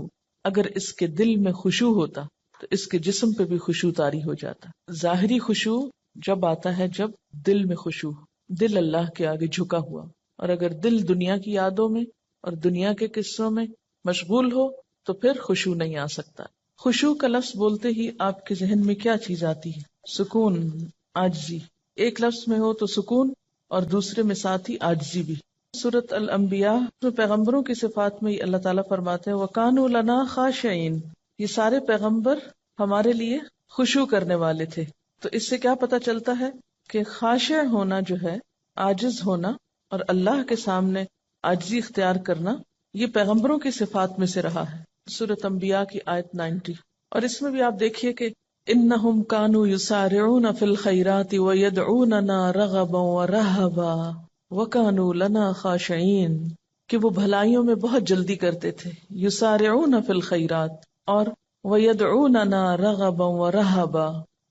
اگر اس کے دل میں خشوع ہوتا تو اس کے جسم پہ بھی خشوع طاری ہو جاتا. ظاہری خشوع جب آتا ہے جب دل میں خشوع، دل اللہ کے آگے جھکا ہوا. اور اگر دل دنیا کی یادوں میں اور دنیا کے قصوں میں مشغول ہو تو پھر خشوع نہیں آ سکتا. خشوع کا لفظ بولتے ہی آپ کے ذہن میں کیا چیز آتی ہے؟ سکون، عاجزی. ایک لفظ میں ہو تو سکون اور دوسرے میں ساتھ ہی عاجزی بھی. سورۃ الانبیاء میں پیغمبروں کی صفات میں اللہ تعالیٰ فرماتے ہیں وَكَانُوا لَنَا خَاشِعِينَ، یہ سارے پیغمبر ہمارے لیے خشوع کرنے والے تھے. تو اس سے کیا پتہ چلتا ہے کہ خاشع ہونا جو ہے، عاجز ہونا اور اللہ کے سامنے عاجزی اختیار کرنا، یہ پیغمبروں کی صفات میں سے رہا ہے. سورۃ انبیاء کی آیت 90. اور اس میں بھی آپ دیکھیے کہ انہم کانوا یسارعون فی الخیرات ویدعوننا رغبا ورہبا وکانوا لنا خاشعین، کہ وہ بھلائیوں میں بہت جلدی کرتے تھے، یسارعون فی الخیرات، اور ویدعوننا رغبا ورہبا،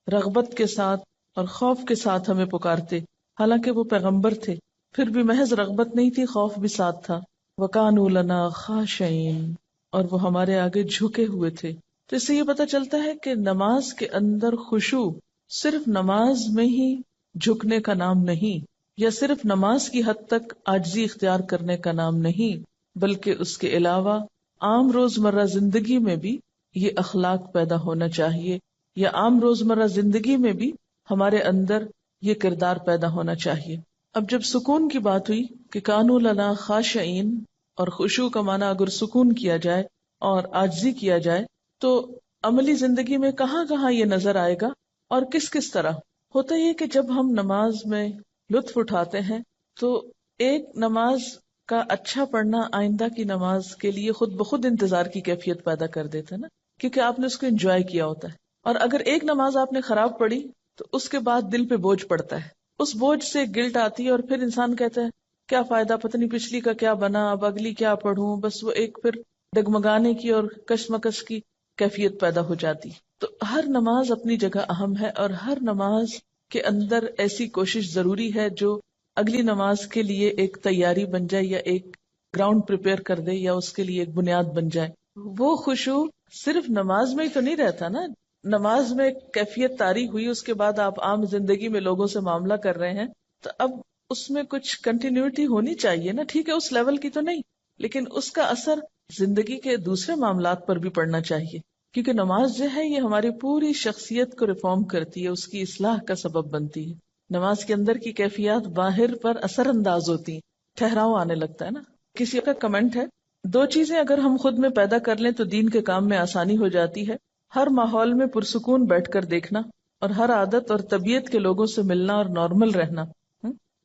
رغبت کے ساتھ اور خوف کے ساتھ ہمیں پکارتے. حالانکہ وہ پیغمبر تھے پھر بھی محض رغبت نہیں تھی، خوف بھی ساتھ تھا. وکانوا لنا خاشعین، اور وہ ہمارے آگے جھکے ہوئے تھے. تو اس سے یہ پتہ چلتا ہے کہ نماز کے اندر خشوع صرف نماز میں ہی جھکنے کا نام نہیں، یا صرف نماز کی حد تک عاجزی اختیار کرنے کا نام نہیں، بلکہ اس کے علاوہ عام روزمرہ زندگی میں بھی یہ اخلاق پیدا ہونا چاہیے، یا عام روزمرہ زندگی میں بھی ہمارے اندر یہ کردار پیدا ہونا چاہیے. اب جب سکون کی بات ہوئی کہ کانوا لنا خاشعین، اور خشوع کا معنی اگر سکون کیا جائے اور عاجزی کیا جائے تو عملی زندگی میں کہاں کہاں یہ نظر آئے گا اور کس کس طرح ہوتا یہ کہ جب ہم نماز میں لطف اٹھاتے ہیں تو ایک نماز کا اچھا پڑھنا آئندہ کی نماز کے لیے خود بخود انتظار کی کیفیت پیدا کر دیتا ہے نا، کیونکہ آپ نے اس کو انجوائے کیا ہوتا ہے. اور اگر ایک نماز آپ نے خراب پڑھی تو اس کے بعد دل پہ بوجھ پڑتا ہے، اس بوجھ سے گلٹ آتی ہے اور پھر انسان کہتا ہے کیا فائدہ، پتہ نہیں پچھلی کا کیا بنا، اب اگلی کیا پڑھوں. بس وہ ایک پھر ڈگمگانے کی اور کشمکش کی کیفیت پیدا ہو جاتی. تو ہر نماز اپنی جگہ اہم ہے، اور ہر نماز کے اندر ایسی کوشش ضروری ہے جو اگلی نماز کے لیے ایک تیاری بن جائے، یا ایک گراؤنڈ پریپئر کر دے، یا اس کے لیے ایک بنیاد بن جائے۔ وہ خشوع صرف نماز میں ہی تو نہیں رہتا نا، نماز میں ایک کیفیت طاری ہوئی، اس کے بعد آپ عام زندگی میں لوگوں سے معاملہ کر رہے ہیں، تو اب اس میں کچھ کنٹینیوٹی ہونی چاہیے نا، ٹھیک ہے اس لیول کی تو نہیں، لیکن اس کا اثر زندگی کے دوسرے معاملات پر بھی پڑنا چاہیے، کیونکہ نماز جو ہے یہ ہماری پوری شخصیت کو ریفارم کرتی ہے، اس کی اصلاح کا سبب بنتی ہے۔ نماز کے اندر کی کیفیات باہر پر اثر انداز ہوتی ہیں، ٹھہراؤ آنے لگتا ہے نا۔ کسی کا کمنٹ ہے، دو چیزیں اگر ہم خود میں پیدا کر لیں تو دین کے کام میں آسانی ہو جاتی ہے، ہر ماحول میں پرسکون بیٹھ کر دیکھنا، اور ہر عادت اور طبیعت کے لوگوں سے ملنا اور نارمل رہنا۔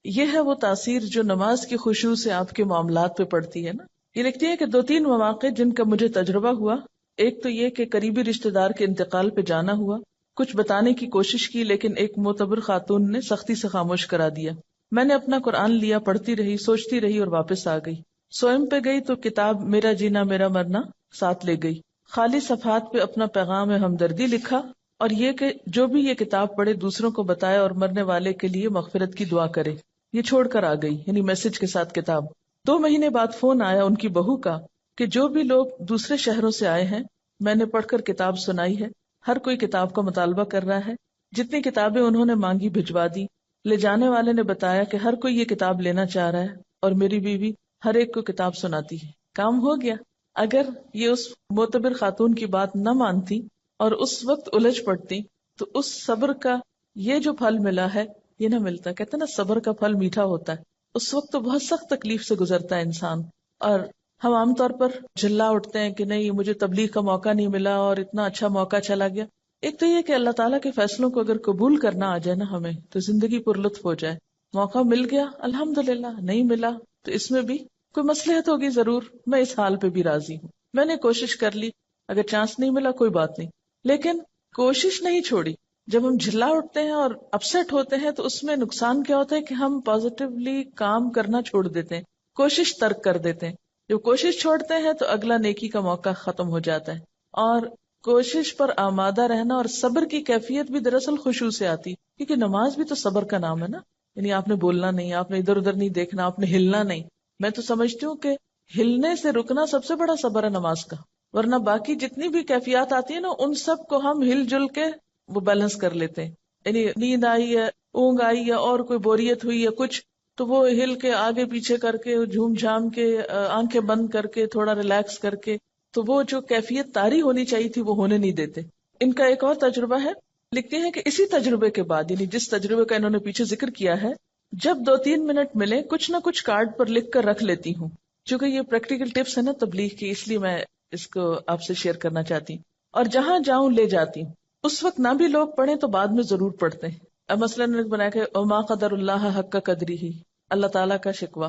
یہ ہے وہ تاثیر جو نماز کی خشوع سے آپ کے معاملات پہ پڑتی ہے نا۔ یہ لکھتی ہے کہ دو تین مواقع جن کا مجھے تجربہ ہوا، ایک تو یہ کہ قریبی رشتہ دار کے انتقال پہ جانا ہوا، کچھ بتانے کی کوشش کی لیکن ایک معتبر خاتون نے سختی سے خاموش کرا دیا۔ میں نے اپنا قرآن لیا، پڑھتی رہی، سوچتی رہی اور واپس آ گئی۔ سوئم پہ گئی تو کتاب میرا جینا میرا مرنا ساتھ لے گئی، خالی صفحات پہ اپنا پیغام ہمدردی لکھا، اور یہ کہ جو بھی یہ کتاب پڑھے دوسروں کو بتائے اور مرنے والے کے لیے مغفرت کی دعا کرے۔ یہ چھوڑ کر آ گئی، یعنی میسج کے ساتھ کتاب۔ 2 مہینے بعد فون آیا ان کی بہو کا کہ جو بھی لوگ دوسرے شہروں سے آئے ہیں میں نے پڑھ کر کتاب سنائی ہے، ہر کوئی کتاب کا مطالبہ کر رہا ہے، جتنی کتابیں انہوں نے مانگی بھجوا دی۔ لے جانے والے نے بتایا کہ ہر کوئی یہ کتاب لینا چاہ رہا ہے، اور میری بیوی ہر ایک کو کتاب سناتی ہے۔ کام ہو گیا۔ اگر یہ اس معتبر خاتون کی بات نہ مانتی اور اس وقت الجھ پڑتی تو اس صبر کا یہ جو پھل ملا ہے یہ نہ ملتا۔ کہتے ہیں نا صبر کا پھل میٹھا ہوتا ہے۔ اس وقت تو بہت سخت تکلیف سے گزرتا ہے انسان، اور ہم عام طور پر جھلا اٹھتے ہیں کہ نہیں مجھے تبلیغ کا موقع نہیں ملا اور اتنا اچھا موقع چلا گیا۔ ایک تو یہ کہ اللہ تعالیٰ کے فیصلوں کو اگر قبول کرنا آ جائے نا ہمیں تو زندگی پر لطف ہو جائے۔ موقع مل گیا الحمدللہ، نہیں ملا تو اس میں بھی کوئی مصلحت ہوگی ضرور، میں اس حال پہ بھی راضی ہوں، میں نے کوشش کر لی، اگر چانس نہیں ملا کوئی بات نہیں، لیکن کوشش نہیں چھوڑی۔ جب ہم جھلا اٹھتے ہیں اور اپسیٹ ہوتے ہیں تو اس میں نقصان کیا ہوتا ہے کہ ہم پازیٹیولی کام کرنا چھوڑ دیتے ہیں، کوشش ترک کر دیتے ہیں۔ جب کوشش چھوڑتے ہیں تو اگلا نیکی کا موقع ختم ہو جاتا ہے، اور کوشش پر آمادہ رہنا اور صبر کی کیفیت بھی دراصل خشوع سے آتی، کیونکہ نماز بھی تو صبر کا نام ہے نا۔ یعنی آپ نے بولنا نہیں، آپ نے ادھر ادھر نہیں دیکھنا، آپ نے ہلنا نہیں۔ میں تو سمجھتی ہوں کہ ہلنے سے رکنا سب سے بڑا صبر ہے نماز کا، ورنہ باقی جتنی بھی کیفیات آتی ہیں نا ان سب کو ہم ہل جل کے وہ بیلنس کر لیتے ہیں۔ یعنی نیند آئی ہے، اونگ آئی ہے، اور کوئی بوریت ہوئی ہے کچھ، تو وہ ہل کے آگے پیچھے کر کے جھوم جھام کے آنکھیں بند کر کے تھوڑا ریلیکس کر کے، تو وہ جو کیفیت طاری ہونی چاہیے تھی وہ ہونے نہیں دیتے۔ ان کا ایک اور تجربہ ہے، لکھتے ہیں کہ اسی تجربے کے بعد، یعنی جس تجربے کا انہوں نے پیچھے ذکر کیا ہے، جب 2-3 منٹ ملے کچھ نہ کچھ کارڈ پر لکھ کر رکھ لیتی ہوں۔ چونکہ یہ پریکٹیکل ٹپس ہے نا تبلیغ کی، اس لیے میں اس کو آپ سے شیئر کرنا چاہتی ہوں، اور جہاں جاؤں لے جاتی ہوں۔ اس وقت نہ بھی لوگ پڑھیں تو بعد میں ضرور پڑھتے ہیں۔ اب مثلا نے بنایا کہ وما قدر اللہ حق قدری ہی، اللہ تعالیٰ کا شکوہ،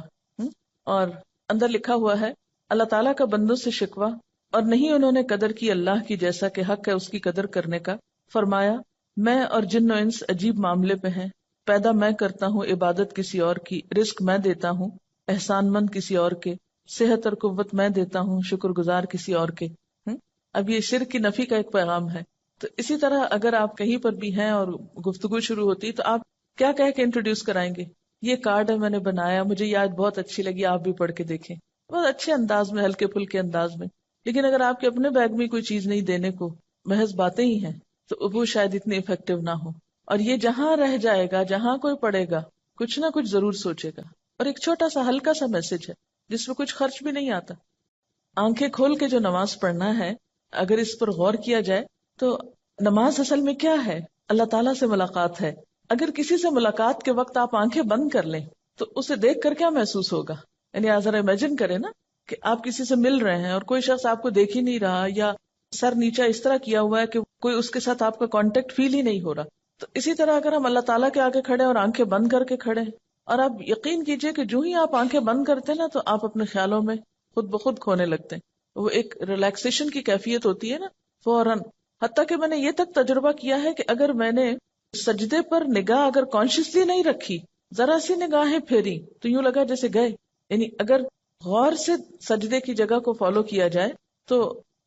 اور اندر لکھا ہوا ہے اللہ تعالیٰ کا بندوں سے شکوہ، اور نہیں انہوں نے قدر کی اللہ کی جیسا کہ حق ہے اس کی قدر کرنے کا۔ فرمایا میں اور جن و انس عجیب معاملے پہ ہیں، پیدا میں کرتا ہوں، عبادت کسی اور کی، رزق میں دیتا ہوں، احسان مند کسی اور کے، صحت اور قوت میں دیتا ہوں، شکر گزار کسی اور کے۔ اب یہ شرک کی نفی کا ایک پیغام ہے۔ تو اسی طرح اگر آپ کہیں پر بھی ہیں اور گفتگو شروع ہوتی تو آپ کیا کہہ کے انٹروڈیوس کرائیں گے؟ یہ کارڈ ہے میں نے بنایا، مجھے یہ آج بہت اچھی لگی، آپ بھی پڑھ کے دیکھیں، بہت اچھے انداز میں، ہلکے پھلکے انداز میں۔ لیکن اگر آپ کے اپنے بیگ میں کوئی چیز نہیں دینے کو، محض باتیں ہی ہیں، تو وہ شاید اتنی افیکٹو نہ ہو۔ اور یہ جہاں رہ جائے گا، جہاں کوئی پڑھے گا، کچھ نہ کچھ ضرور سوچے گا۔ اور ایک چھوٹا سا ہلکا سا میسج ہے جس میں کچھ خرچ بھی نہیں آتا۔ آنکھیں کھول کے جو نماز پڑھنا ہے، اگر اس پر غور کیا جائے تو نماز اصل میں کیا ہے؟ اللہ تعالیٰ سے ملاقات ہے۔ اگر کسی سے ملاقات کے وقت آپ آنکھیں بند کر لیں تو اسے دیکھ کر کیا محسوس ہوگا؟ یعنی آپ ذرا امیجن کریں نا کہ آپ کسی سے مل رہے ہیں اور کوئی شخص آپ کو دیکھ ہی نہیں رہا، یا سر نیچا اس طرح کیا ہوا ہے کہ کوئی اس کے ساتھ آپ کا کانٹیکٹ فیل ہی نہیں ہو رہا۔ تو اسی طرح اگر ہم اللہ تعالیٰ کے آگے کھڑے اور آنکھیں بند کر کے کھڑے ہیں، اور آپ یقین کیجئے کہ جو ہی آپ آنکھیں بند کرتے ہیں نا تو آپ اپنے خیالوں میں خود بخود کھونے لگتے ہیں۔ وہ ایک ریلیکسیشن کی کیفیت ہوتی ہے نا فوراً۔ حتیٰ کہ میں نے یہ تک تجربہ کیا ہے کہ اگر میں نے سجدے پر نگاہ اگر کانشیسلی نہیں رکھی، ذرا سی نگاہیں پھیری تو یوں لگا جیسے گئے۔ یعنی اگر غور سے سجدے کی جگہ کو فالو کیا جائے تو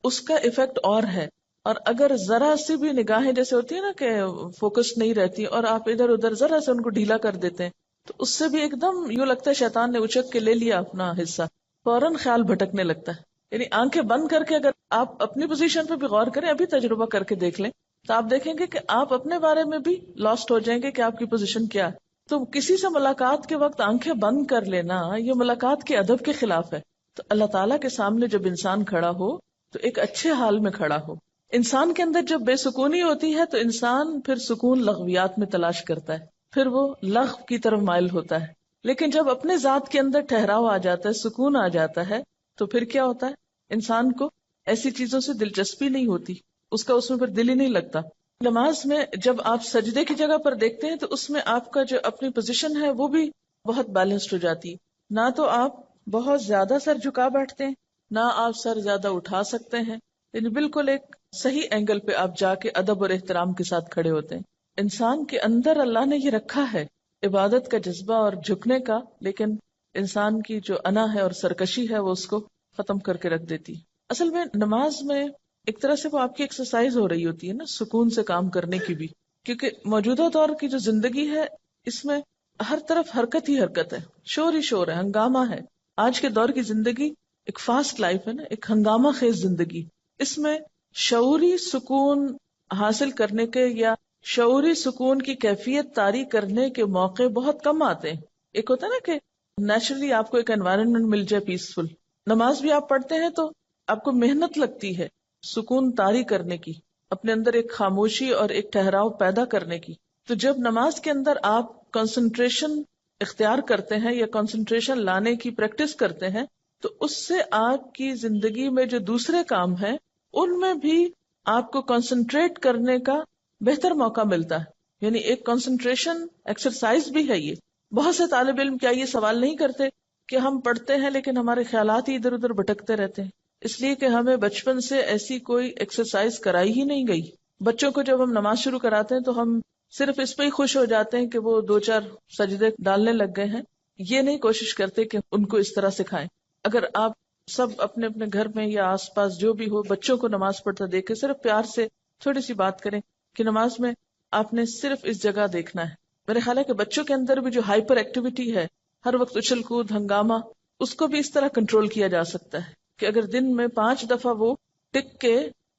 اس کا ایفیکٹ اور ہے۔ اور اگر ذرا سی بھی نگاہیں جیسے ہوتی ہے نا کہ فوکس نہیں رہتی اور آپ ادھر ادھر ذرا سے ان کو ڈھیلا کر دیتے ہیں تو اس سے بھی ایک دم یوں لگتا ہے شیطان نے اچک کے لے لیا اپنا حصہ، فوراً خیال بھٹکنے لگتا ہے. یعنی آنکھیں بند کر کے اگر آپ اپنی پوزیشن پہ بھی غور کریں، ابھی تجربہ کر کے دیکھ لیں تو آپ دیکھیں گے کہ آپ اپنے بارے میں بھی لاسٹ ہو جائیں گے کہ آپ کی پوزیشن کیا ہے. تو کسی سے ملاقات کے وقت آنکھیں بند کر لینا یہ ملاقات کے ادب کے خلاف ہے. تو اللہ تعالیٰ کے سامنے جب انسان کھڑا ہو تو ایک اچھے حال میں کھڑا ہو. انسان کے اندر جب بے سکونی ہوتی ہے تو انسان پھر سکون لغویات میں تلاش کرتا ہے، پھر وہ لغو کی طرف مائل ہوتا ہے. لیکن جب اپنے ذات کے اندر ٹھہراؤ آ جاتا ہے، سکون آ جاتا ہے، تو پھر کیا ہوتا ہے، انسان کو ایسی چیزوں سے دلچسپی نہیں ہوتی، اس میں پھر دل ہی نہیں لگتا. نماز میں جب آپ سجدے کی جگہ پر دیکھتے ہیں تو اس میں آپ کا جو اپنی پوزیشن ہے وہ بھی بہت بیلنسڈ ہو جاتی ہے. نہ تو آپ بہت زیادہ سر جھکا بیٹھتے ہیں، نہ آپ سر زیادہ اٹھا سکتے ہیں، یعنی بالکل ایک صحیح اینگل پہ آپ جا کے ادب اور احترام کے ساتھ کھڑے ہوتے ہیں. انسان کے اندر اللہ نے یہ رکھا ہے عبادت کا جذبہ اور جھکنے کا، لیکن انسان کی جو انا ہے اور سرکشی ہے وہ اس کو ختم کر کے رکھ دیتی. اصل میں نماز میں ایک طرح سے وہ آپ کی ایکسرسائز ہو رہی ہوتی ہے نا، سکون سے کام کرنے کی بھی، کیونکہ موجودہ دور کی جو زندگی ہے اس میں ہر طرف حرکت ہی حرکت ہے، شور ہی شور ہے، ہنگامہ ہے. آج کے دور کی زندگی ایک فاسٹ لائف ہے نا، ایک ہنگامہ خیز زندگی. اس میں شعوری سکون حاصل کرنے کے یا شعوری سکون کی کیفیت طاری کرنے کے موقع بہت کم آتے ہیں. ایک ہوتا ہے نا کہ نیچرلی آپ کو ایک انوائرنمنٹ مل جائے پیسفل. نماز بھی آپ پڑھتے ہیں تو آپ کو محنت لگتی ہے سکون طاری کرنے کی، اپنے اندر ایک خاموشی اور ایک ٹھہراؤ پیدا کرنے کی. تو جب نماز کے اندر آپ کنسنٹریشن اختیار کرتے ہیں یا کنسنٹریشن لانے کی پریکٹس کرتے ہیں تو اس سے آپ کی زندگی میں جو دوسرے کام ہیں ان میں بھی آپ کو کنسنٹریٹ کرنے کا بہتر موقع ملتا ہے. یعنی ایک کنسنٹریشن ایکسرسائز بھی ہے یہ. بہت سے طالب علم کیا یہ سوال نہیں کرتے کہ ہم پڑھتے ہیں لیکن ہمارے خیالات ہی ادھر ادھر بھٹکتے رہتے ہیں؟ اس لیے کہ ہمیں بچپن سے ایسی کوئی ایکسرسائز کرائی ہی نہیں گئی. بچوں کو جب ہم نماز شروع کراتے ہیں تو ہم صرف اس پہ ہی خوش ہو جاتے ہیں کہ وہ 2-4 سجدے ڈالنے لگ گئے ہیں، یہ نہیں کوشش کرتے کہ ان کو اس طرح سکھائیں. اگر آپ سب اپنے اپنے گھر میں یا آس پاس جو بھی ہو بچوں کو نماز پڑھتا دیکھیں، صرف پیار سے تھوڑی سی بات کریں کہ نماز میں آپ نے صرف اس جگہ دیکھنا ہے. میرے خیال ہے کہ بچوں کے اندر بھی جو ہائپر ایکٹیویٹی ہے، ہر وقت اچھل کود ہنگامہ، اس کو بھی اس طرح کنٹرول کیا جا سکتا ہے کہ اگر دن میں 5 دفعہ وہ ٹک کے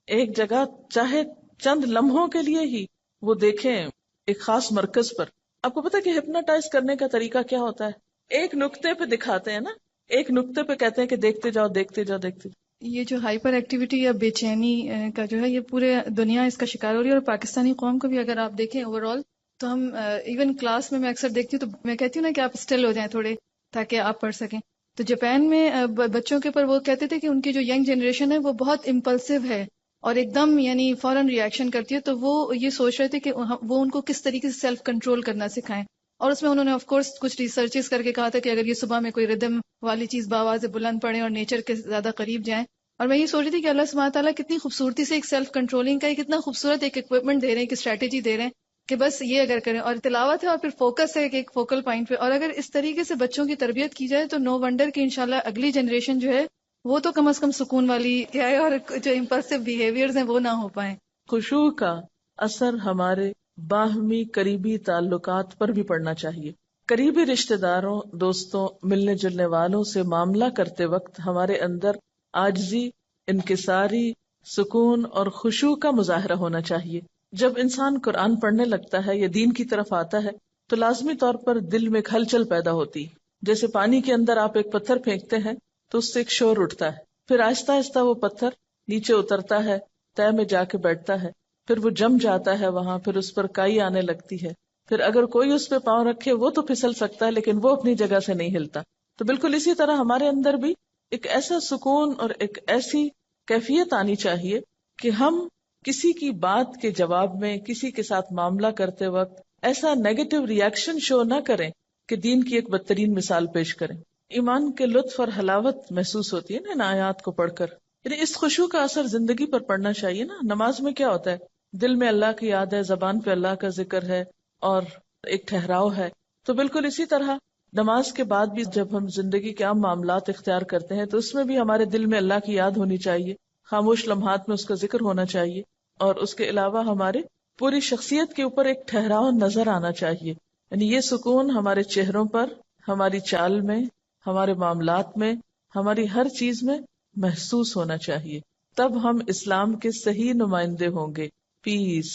ایک جگہ چاہے چند لمحوں کے لیے ہی وہ دیکھیں ایک خاص مرکز پر. آپ کو پتا کہ ہپنوٹائز کرنے کا طریقہ کیا ہوتا ہے؟ ایک نقطے پہ دکھاتے ہیں نا، ایک نقطے پہ کہتے ہیں کہ دیکھتے جاؤ دیکھتے جاؤ دیکھتے جاؤ.
یہ جو ہائپر ایکٹیویٹی یا بے چینی کا جو ہے یہ پورے دنیا اس کا شکار ہو رہی ہے، اور پاکستانی قوم کو بھی اگر آپ دیکھیں اوور آل تو ہم ایون کلاس میں اکثر دیکھتی ہوں تو میں کہتی ہوں نا کہ آپ اسٹل ہو جائیں تھوڑے تاکہ آپ پڑھ سکیں. تو جاپان میں بچوں کے اوپر وہ کہتے تھے کہ ان کی جو ینگ جنریشن ہے وہ بہت امپلسو ہے اور ایک دم یعنی فوراً ریئیکشن کرتی ہے، تو وہ یہ سوچ رہے تھے کہ وہ ان کو کس طریقے سے سیلف کنٹرول کرنا سکھائیں. اور اس میں انہوں نے آف کورس کچھ ریسرچز کر کے کہا تھا کہ اگر یہ صبح میں کوئی ردم والی چیز باواز بلند پڑھیں اور نیچر کے زیادہ قریب جائیں. اور میں یہ سوچ رہی تھی کہ اللہ سبحانہ تعالیٰ کتنی خوبصورتی سے ایک سیلف کنٹرولنگ کا کتنا خوبصورت ایک اکوپمنٹ دے رہے ہیں، ایک اسٹریٹجی دے رہے ہیں کہ بس یہ اگر کریں، اور تلاوت ہے اور پھر فوکس ہے کہ ایک فوکل پوائنٹ پہ. اور اگر اس طریقے سے بچوں کی تربیت کی جائے تو نو ونڈر کہ انشاءاللہ اگلی جنریشن جو ہے وہ تو کم از کم سکون والی ہے اور جو امپلسو بیہیویئرز ہیں وہ نہ ہو پائیں.
خشوع کا اثر ہمارے باہمی قریبی تعلقات پر بھی پڑنا چاہیے. قریبی رشتہ داروں، دوستوں، ملنے جلنے والوں سے معاملہ کرتے وقت ہمارے اندر عاجزی، انکساری، سکون اور خشوع کا مظاہرہ ہونا چاہیے. جب انسان قرآن پڑھنے لگتا ہے یا دین کی طرف آتا ہے تو لازمی طور پر دل میں ایک ہلچل پیدا ہوتی. جیسے پانی کے اندر آپ ایک پتھر پھینکتے ہیں تو اس سے ایک شور اٹھتا ہے، پھر آہستہ آہستہ وہ پتھر نیچے اترتا ہے، تہ میں جا کے بیٹھتا ہے، پھر وہ جم جاتا ہے وہاں، پھر اس پر کائی آنے لگتی ہے، پھر اگر کوئی اس پہ پاؤں رکھے وہ تو پھسل سکتا ہے لیکن وہ اپنی جگہ سے نہیں ہلتا. تو بالکل اسی طرح ہمارے اندر بھی ایک ایسا سکون اور ایک ایسی کیفیت آنی چاہیے کہ ہم کسی کی بات کے جواب میں کسی کے ساتھ معاملہ کرتے وقت ایسا نیگیٹو ریئیکشن شو نہ کریں کہ دین کی ایک بدترین مثال پیش کریں. ایمان کے لطف اور حلاوت محسوس ہوتی ہے نا ان آیات کو پڑھ کر. یعنی اس خشوع کا اثر زندگی پر پڑنا چاہیے نا. نماز میں کیا ہوتا ہے؟ دل میں اللہ کی یاد ہے، زبان پہ اللہ کا ذکر ہے اور ایک ٹھہراؤ ہے. تو بالکل اسی طرح نماز کے بعد بھی جب ہم زندگی کے عام معاملات اختیار کرتے ہیں تو اس میں بھی ہمارے دل میں اللہ کی یاد ہونی چاہیے، خاموش لمحات میں اس کا ذکر ہونا چاہیے. اور اس کے علاوہ ہمارے پوری شخصیت کے اوپر ایک ٹھہراؤ نظر آنا چاہیے. یعنی یہ سکون ہمارے چہروں پر، ہماری چال میں، ہمارے معاملات میں، ہماری ہر چیز میں محسوس ہونا چاہیے. تب ہم اسلام کے صحیح نمائندے ہوں گے. پیس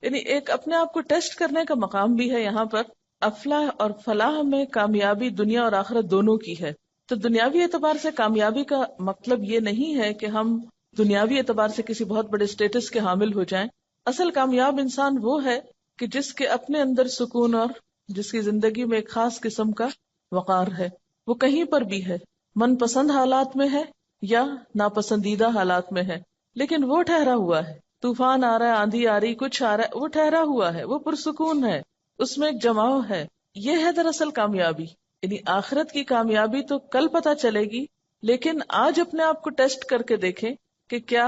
یعنی ایک اپنے آپ کو ٹیسٹ کرنے کا مقام بھی ہے یہاں پر. افلاح اور فلاح میں کامیابی دنیا اور آخرت دونوں کی ہے. تو دنیاوی اعتبار سے کامیابی کا مطلب یہ نہیں ہے کہ ہم دنیاوی اعتبار سے کسی بہت بڑے سٹیٹس کے حامل ہو جائیں. اصل کامیاب انسان وہ ہے کہ جس کے اپنے اندر سکون اور جس کی زندگی میں ایک خاص قسم کا وقار ہے. وہ کہیں پر بھی ہے، من پسند حالات میں ہے یا ناپسندیدہ حالات میں ہے، لیکن وہ ٹھہرا ہوا ہے. طوفان آ رہا ہے، آندھی آ رہی، کچھ آ رہا ہے، وہ ٹھہرا ہوا ہے، وہ پرسکون ہے، اس میں ایک جماؤ ہے. یہ ہے دراصل کامیابی. یعنی آخرت کی کامیابی تو کل پتہ چلے گی، لیکن آج اپنے آپ کو ٹیسٹ کر کے دیکھیں کہ کیا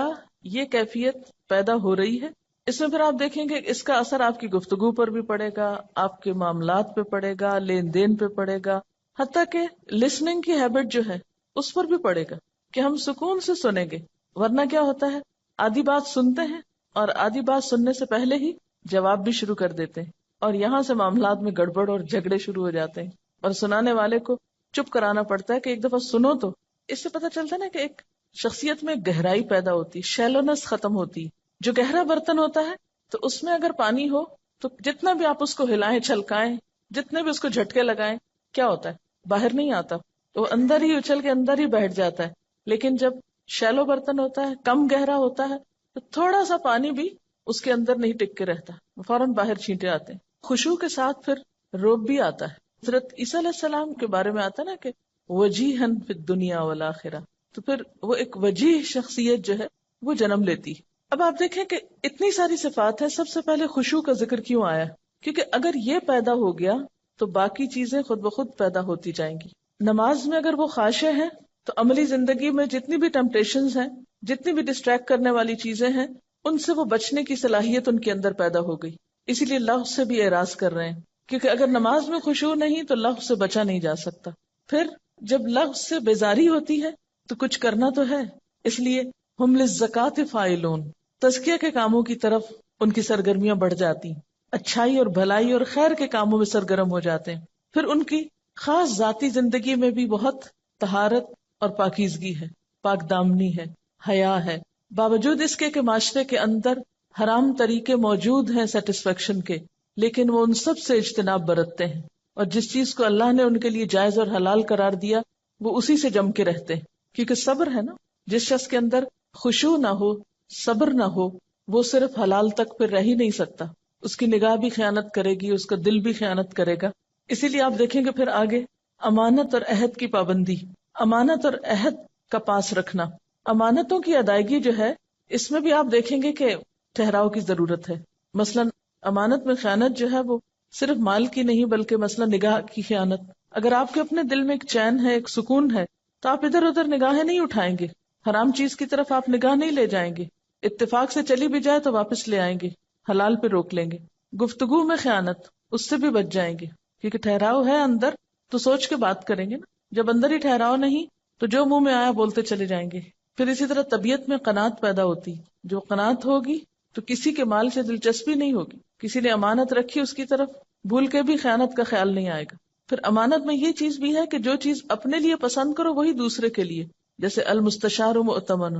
یہ کیفیت پیدا ہو رہی ہے. اس میں پھر آپ دیکھیں گے اس کا اثر آپ کی گفتگو پر بھی پڑے گا، آپ کے معاملات پہ پڑے گا، لین دین پہ پڑے گا، حتیٰ کہ لسننگ کی ہیبٹ جو ہے اس پر بھی پڑے گا کہ ہم سکون سے سنیں گے. ورنہ کیا ہوتا ہے، آدھی بات سنتے ہیں اور آدھی بات سننے سے پہلے ہی جواب بھی شروع کر دیتے ہیں، اور یہاں سے معاملات میں گڑبڑ اور جھگڑے شروع ہو جاتے ہیں، اور سنانے والے کو چپ کرانا پڑتا ہے کہ ایک دفعہ سنو. تو اس سے پتہ چلتا ہے نا کہ ایک شخصیت میں گہرائی پیدا ہوتی، شیلونس ختم ہوتی. جو گہرا برتن ہوتا ہے تو اس میں اگر پانی ہو تو جتنا بھی آپ اس کو ہلائیں چھلکائیں، جتنے بھی اس کو جھٹکے لگائیں، کیا ہوتا ہے، باہر نہیں آتا، وہ اندر ہی اچھل کے اندر ہی بیٹھ جاتا ہے. لیکن جب شیلو برتن ہوتا ہے، کم گہرا ہوتا ہے، تو تھوڑا سا پانی بھی اس کے اندر نہیں ٹک کے رہتا، فوراً باہر چھینٹے آتے ہیں. خشوع کے ساتھ پھر روب بھی آتا ہے. حضرت عیسیٰ علیہ السلام کے بارے میں آتا ہے نا کہ وجیہن فی الدنیا والآخرہ، تو پھر وہ ایک وجیح شخصیت جو ہے وہ جنم لیتی. اب آپ دیکھیں کہ اتنی ساری صفات ہیں، سب سے پہلے خشوع کا ذکر کیوں آیا؟ کیونکہ اگر یہ پیدا ہو گیا تو باقی چیزیں خود بخود پیدا ہوتی جائیں گی. نماز میں اگر وہ خاشع ہیں تو عملی زندگی میں جتنی بھی ٹیمپٹیشنز ہیں، جتنی بھی ڈسٹریکٹ کرنے والی چیزیں ہیں، ان سے وہ بچنے کی صلاحیت ان کے اندر پیدا ہو گئی. اسی لیے لغو سے بھی اعراض کر رہے ہیں، کیونکہ اگر نماز میں خشوع نہیں تو لغو سے بچا نہیں جا سکتا. پھر جب لغو سے بیزاری ہوتی ہے تو کچھ کرنا تو ہے، اس لیے ہم للزکاۃ فاعلون، تزکیہ کے کاموں کی طرف ان کی سرگرمیاں بڑھ جاتی، اچھائی اور بھلائی اور خیر کے کاموں میں سرگرم ہو جاتے ہیں. پھر ان کی خاص ذاتی زندگی میں بھی بہت طہارت اور پاکیزگی ہے، پاک دامنی ہے، حیا ہے، باوجود اس کے کہ معاشرے کے اندر حرام طریقے موجود ہیں سیٹسفیکشن کے، لیکن وہ ان سب سے اجتناب برتتے ہیں، اور جس چیز کو اللہ نے ان کے لیے جائز اور حلال قرار دیا وہ اسی سے جم کے رہتے ہیں. کیونکہ صبر ہے نا، جس شخص کے اندر خشوع نہ ہو، صبر نہ ہو، وہ صرف حلال تک پھر رہ ہی نہیں سکتا، اس کی نگاہ بھی خیانت کرے گی، اس کا دل بھی خیانت کرے گا. اسی لیے آپ دیکھیں گے پھر آگے امانت اور عہد کی پابندی، امانت اور عہد کا پاس رکھنا. امانتوں کی ادائیگی جو ہے اس میں بھی آپ دیکھیں گے کہ ٹھہراؤ کی ضرورت ہے. مثلا امانت میں خیانت جو ہے وہ صرف مال کی نہیں بلکہ مثلا نگاہ کی خیانت. اگر آپ کے اپنے دل میں ایک چین ہے، ایک سکون ہے، تو آپ ادھر ادھر نگاہیں نہیں اٹھائیں گے، حرام چیز کی طرف آپ نگاہ نہیں لے جائیں گے. اتفاق سے چلی بھی جائے تو واپس لے آئیں گے، حلال پہ روک لیں گے. گفتگو میں خیانت، اس سے بھی بچ جائیں گے، کیونکہ ٹھہراؤ ہے اندر تو سوچ کے بات کریں گے نا. جب اندر ہی ٹھہراؤ نہیں تو جو منہ میں آیا بولتے چلے جائیں گے. پھر اسی طرح طبیعت میں قناعت پیدا ہوتی، جو قناعت ہوگی تو کسی کے مال سے دلچسپی نہیں ہوگی، کسی نے امانت رکھی اس کی طرف بھول کے بھی خیانت کا خیال نہیں آئے گا. پھر امانت میں یہ چیز بھی ہے کہ جو چیز اپنے لیے پسند کرو وہی دوسرے کے لیے، جیسے المستشار مؤتمن،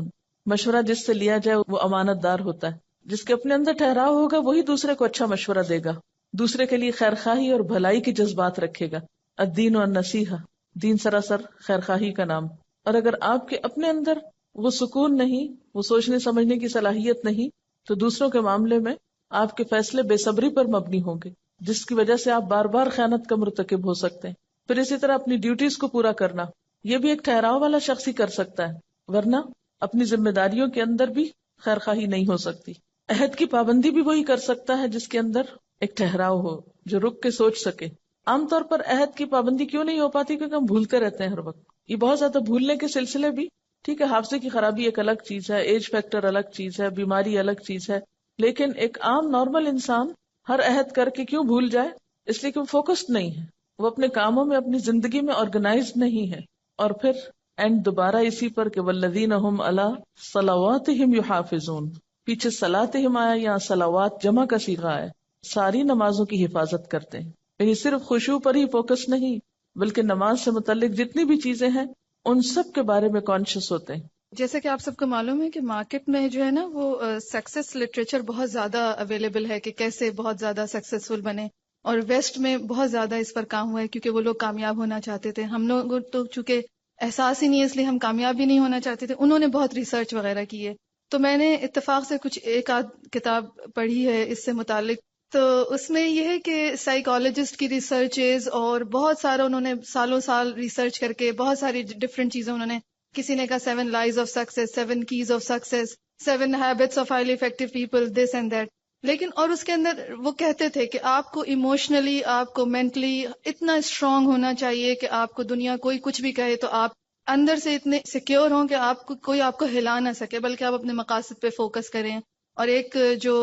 مشورہ جس سے لیا جائے وہ امانت دار ہوتا ہے. جس کے اپنے اندر ٹھہراؤ ہوگا وہی دوسرے کو اچھا مشورہ دے گا، دوسرے کے لیے خیرخواہی اور بھلائی کی جذبات رکھے گا. الدین والنصیحہ، دین سراسر خیرخواہی کا نام. اور اگر آپ کے اپنے اندر وہ سکون نہیں، وہ سوچنے سمجھنے کی صلاحیت نہیں، تو دوسروں کے معاملے میں آپ کے فیصلے بے صبری پر مبنی ہوں گے، جس کی وجہ سے آپ بار بار خیانت کا مرتکب ہو سکتے ہیں. پھر اسی طرح اپنی ڈیوٹیز کو پورا کرنا، یہ بھی ایک ٹھہراؤ والا شخص ہی کر سکتا ہے، ورنہ اپنی ذمہ داریوں کے اندر بھی خیرخواہی نہیں ہو سکتی. عہد کی پابندی بھی وہی کر سکتا ہے جس کے اندر ایک ٹھہراؤ ہو، جو رک کے سوچ سکے. عام طور پر عہد کی پابندی کیوں نہیں ہو پاتی؟ کیونکہ ہم بھولتے رہتے ہیں ہر وقت. یہ بہت زیادہ بھولنے کے سلسلے بھی ٹھیک ہے، حافظے کی خرابی ایک الگ چیز ہے، ایج فیکٹر الگ چیز ہے، بیماری الگ چیز ہے، لیکن ایک عام نارمل انسان ہر عہد کر کے کیوں بھول جائے؟ اس لیے کہ وہ فوکسڈ نہیں ہے، وہ اپنے کاموں میں، اپنی زندگی میں آرگنائزڈ نہیں ہے. اور پھر اینڈ دوبارہ اسی پر کہ والذین هم علی صلواتہم یحافظون، پیچھے صلاتہم آیا، یہاں صلوات جمع کا صیغہ ہے، ساری نمازوں کی حفاظت کرتے ہیں. یعنی صرف خشوع پر ہی فوکس نہیں بلکہ نماز سے متعلق جتنی بھی چیزیں ہیں ان سب کے بارے میں کانشیس ہوتے ہیں.
جیسا کہ آپ سب کو معلوم ہے کہ مارکیٹ میں جو ہے نا وہ سکسیس لٹریچر بہت زیادہ اویلیبل ہے کہ کیسے بہت زیادہ سکسیسفل بنے، اور ویسٹ میں بہت زیادہ اس پر کام ہوا ہے کیونکہ وہ لوگ کامیاب ہونا چاہتے تھے. ہم لوگ تو چونکہ احساس ہی نہیں ہے اس لیے ہم کامیاب بھی نہیں ہونا چاہتے تھے. انہوں نے بہت ریسرچ وغیرہ کی ہے. تو میں نے اتفاق سے کچھ ایک آدھ کتاب پڑھی ہے اس سے متعلق. تو اس میں یہ ہے کہ سائیکالوجسٹ کی ریسرچز اور بہت سارا انہوں نے سالوں سال ریسرچ کر کے بہت ساری ڈفرینٹ چیزیں انہوں نے، کسی نے کہا 7 لائز of success, 7 keys of success, 7 habits of highly effective people, this and that. لیکن اور اس کے اندر وہ کہتے تھے کہ آپ کو ایموشنلی، آپ کو مینٹلی اتنا اسٹرانگ ہونا چاہیے کہ آپ کو دنیا کوئی کچھ بھی کہے تو آپ اندر سے اتنے سیکیور ہوں کہ آپ کو کوئی آپ کو ہلا نہ سکے، بلکہ آپ اپنے مقاصد پہ فوکس کریں. اور ایک جو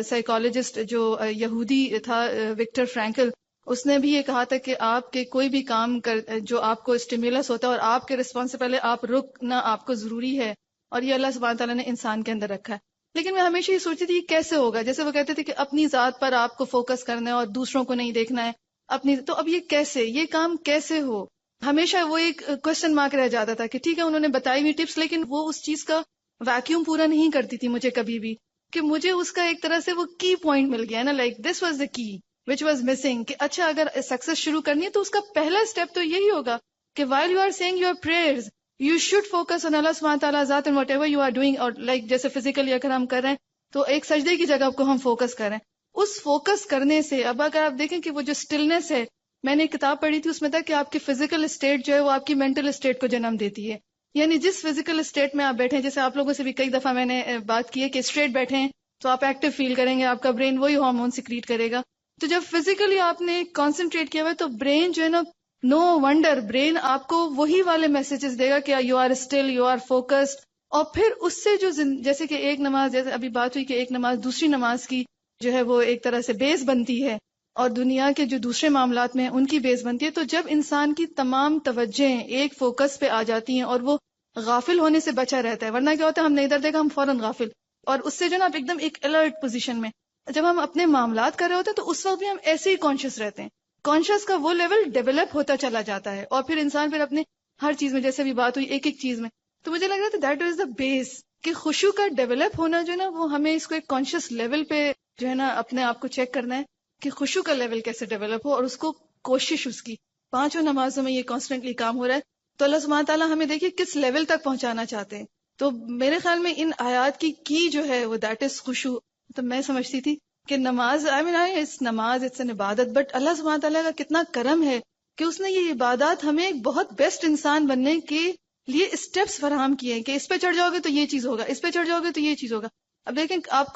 سائیکالوجسٹ جو یہودی تھا وکٹر فرینکل، اس نے بھی یہ کہا تھا کہ آپ کے کوئی بھی کام جو آپ کو اسٹیمیولس ہوتا ہے اور آپ کے رسپانس سے پہلے آپ رکنا آپ کو ضروری ہے، اور یہ اللہ سبحانہ تعالیٰ نے انسان کے اندر رکھا ہے. لیکن میں ہمیشہ یہ سوچتی تھی کیسے ہوگا، جیسے وہ کہتے تھے کہ اپنی ذات پر آپ کو فوکس کرنا ہے اور دوسروں کو نہیں دیکھنا ہے اپنی. تو اب یہ کیسے، یہ کام کیسے ہو؟ ہمیشہ وہ ایک کوشچن مارک رہ جاتا تھا کہ ٹھیک ہے انہوں نے بتائی ہوئی ٹپس، لیکن وہ اس چیز کا ویکیوم پورا نہیں کرتی تھی مجھے کبھی بھی، کہ مجھے اس کا ایک طرح سے وہ کی پوائنٹ مل گیا نا، لائک دس واز دا کی وچ واز مسنگ. کہ اچھا اگر سکسیس شروع کرنی ہے تو اس کا پہلا اسٹیپ تو یہی ہوگا کہ while you are saying your prayers you should focus on Allah subhanahu wa ta'ala ذات and whatever you are doing. اور لائک جیسے فزیکلی اگر ہم کر رہے ہیں تو ایک سجدے کی جگہ کو ہم فوکس کریں. اس فوکس کرنے سے اب اگر آپ دیکھیں کہ وہ جو اسٹلنس ہے، میں نے ایک کتاب پڑھی تھی اس میں تھا کہ آپ کی فزیکل اسٹیٹ جو ہے وہ آپ کی مینٹل اسٹیٹ کو جنم دیتی ہے. یعنی جس فزیکل اسٹیٹ میں آپ بیٹھے ہیں، جیسے آپ لوگوں سے بھی کئی دفعہ میں نے بات کی ہے کہ اسٹریٹ بیٹھے ہیں تو آپ ایکٹیو فیل کریں گے، آپ کا برین وہی ہارمون سیکریٹ کرے گا. تو جب فزیکلی آپ نے کانسنٹریٹ کیا ہوا ہے تو برین جو ہے نا، نو ونڈر برین آپ کو وہی والے میسیجز دے گا کہ you are still, you are focused. اور پھر اس سے جو جیسے کہ ایک نماز، جیسے ابھی بات ہوئی کہ ایک نماز دوسری نماز کی جو ہے وہ ایک طرح سے بیس بنتی ہے، اور دنیا کے جو دوسرے معاملات میں ان کی بیس بنتی ہے. تو جب انسان کی تمام توجہیں ایک فوکس پہ آ جاتی ہیں اور وہ غافل ہونے سے بچا رہتا ہے، ورنہ کیا ہوتا ہے ہم نے ادھر دیکھا ہم فوراً غافل، اور اس سے جو نا آپ ایک دم ایک الرٹ پوزیشن میں جب ہم اپنے معاملات کر رہے ہوتے ہیں تو اس وقت بھی ہم ایسے ہی کانشیس رہتے ہیں. کانشیس کا وہ لیول ڈیولپ ہوتا چلا جاتا ہے، اور پھر انسان پھر اپنے ہر چیز میں، جیسے بھی بات ہوئی ایک ایک چیز میں. تو مجھے لگ رہا تھا دیٹ از دا بیس کہ خشوع کا ڈیولپ ہونا جو ہے نا وہ ہمیں اس کو ایک کانشیس لیول پہ جو ہے نا اپنے آپ کو چیک کرنا ہے کہ خشوع کا لیول کیسے ڈیولپ ہو، اور اس کو کوشش اس کی 5 نمازوں میں یہ کانسٹنٹلی کام ہو رہا ہے. تو اللہ سبحانہ تعالیٰ ہمیں دیکھیے کس لیول تک پہنچانا چاہتے ہیں. تو میرے خیال میں ان آیات کی جو ہے وہ دیٹ از خشوع. تو میں سمجھتی تھی کہ نماز نماز اٹس این عبادت، بٹ اللہ سبحانہ تعالیٰ کا کتنا کرم ہے کہ اس نے یہ عبادات ہمیں ایک بہت بیسٹ انسان بننے کے لیے اسٹیپس فراہم کیے ہیں کہ اس پہ چڑھ جاؤ گے تو یہ چیز ہوگا، اس پہ چڑھ جاؤ گے تو یہ چیز ہوگا. اب دیکھیں آپ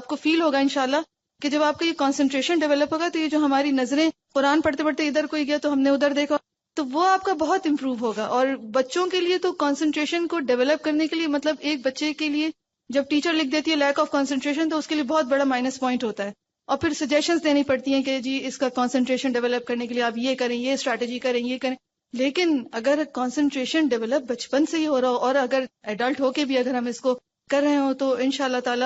کو فیل ہوگا انشاءاللہ کہ جب آپ کا یہ کانسنٹریشن ڈیولپ ہوگا تو یہ جو ہماری نظریں قرآن پڑھتے پڑھتے ادھر کوئی گیا تو ہم نے ادھر دیکھا، تو وہ آپ کا بہت امپروو ہوگا. اور بچوں کے لیے تو کانسنٹریشن کو ڈیولپ کرنے کے لیے، مطلب ایک بچے کے لیے جب ٹیچر لکھ دیتی ہے لیک آف کانسنٹریشن تو اس کے لیے بہت بڑا مائنس پوائنٹ ہوتا ہے، اور پھر سجیشنز دینی پڑتی ہیں کہ جی اس کا کانسنٹریشن ڈیولپ کرنے کے لیے آپ یہ کریں، یہ اسٹریٹجی کریں، یہ کریں. لیکن اگر کانسنٹریشن ڈیولپ بچپن سے ہی ہو رہا ہو اور اگر ایڈلٹ ہو کے بھی اگر ہم اس کو کر رہے ہوں تو انشاءاللہ تعالی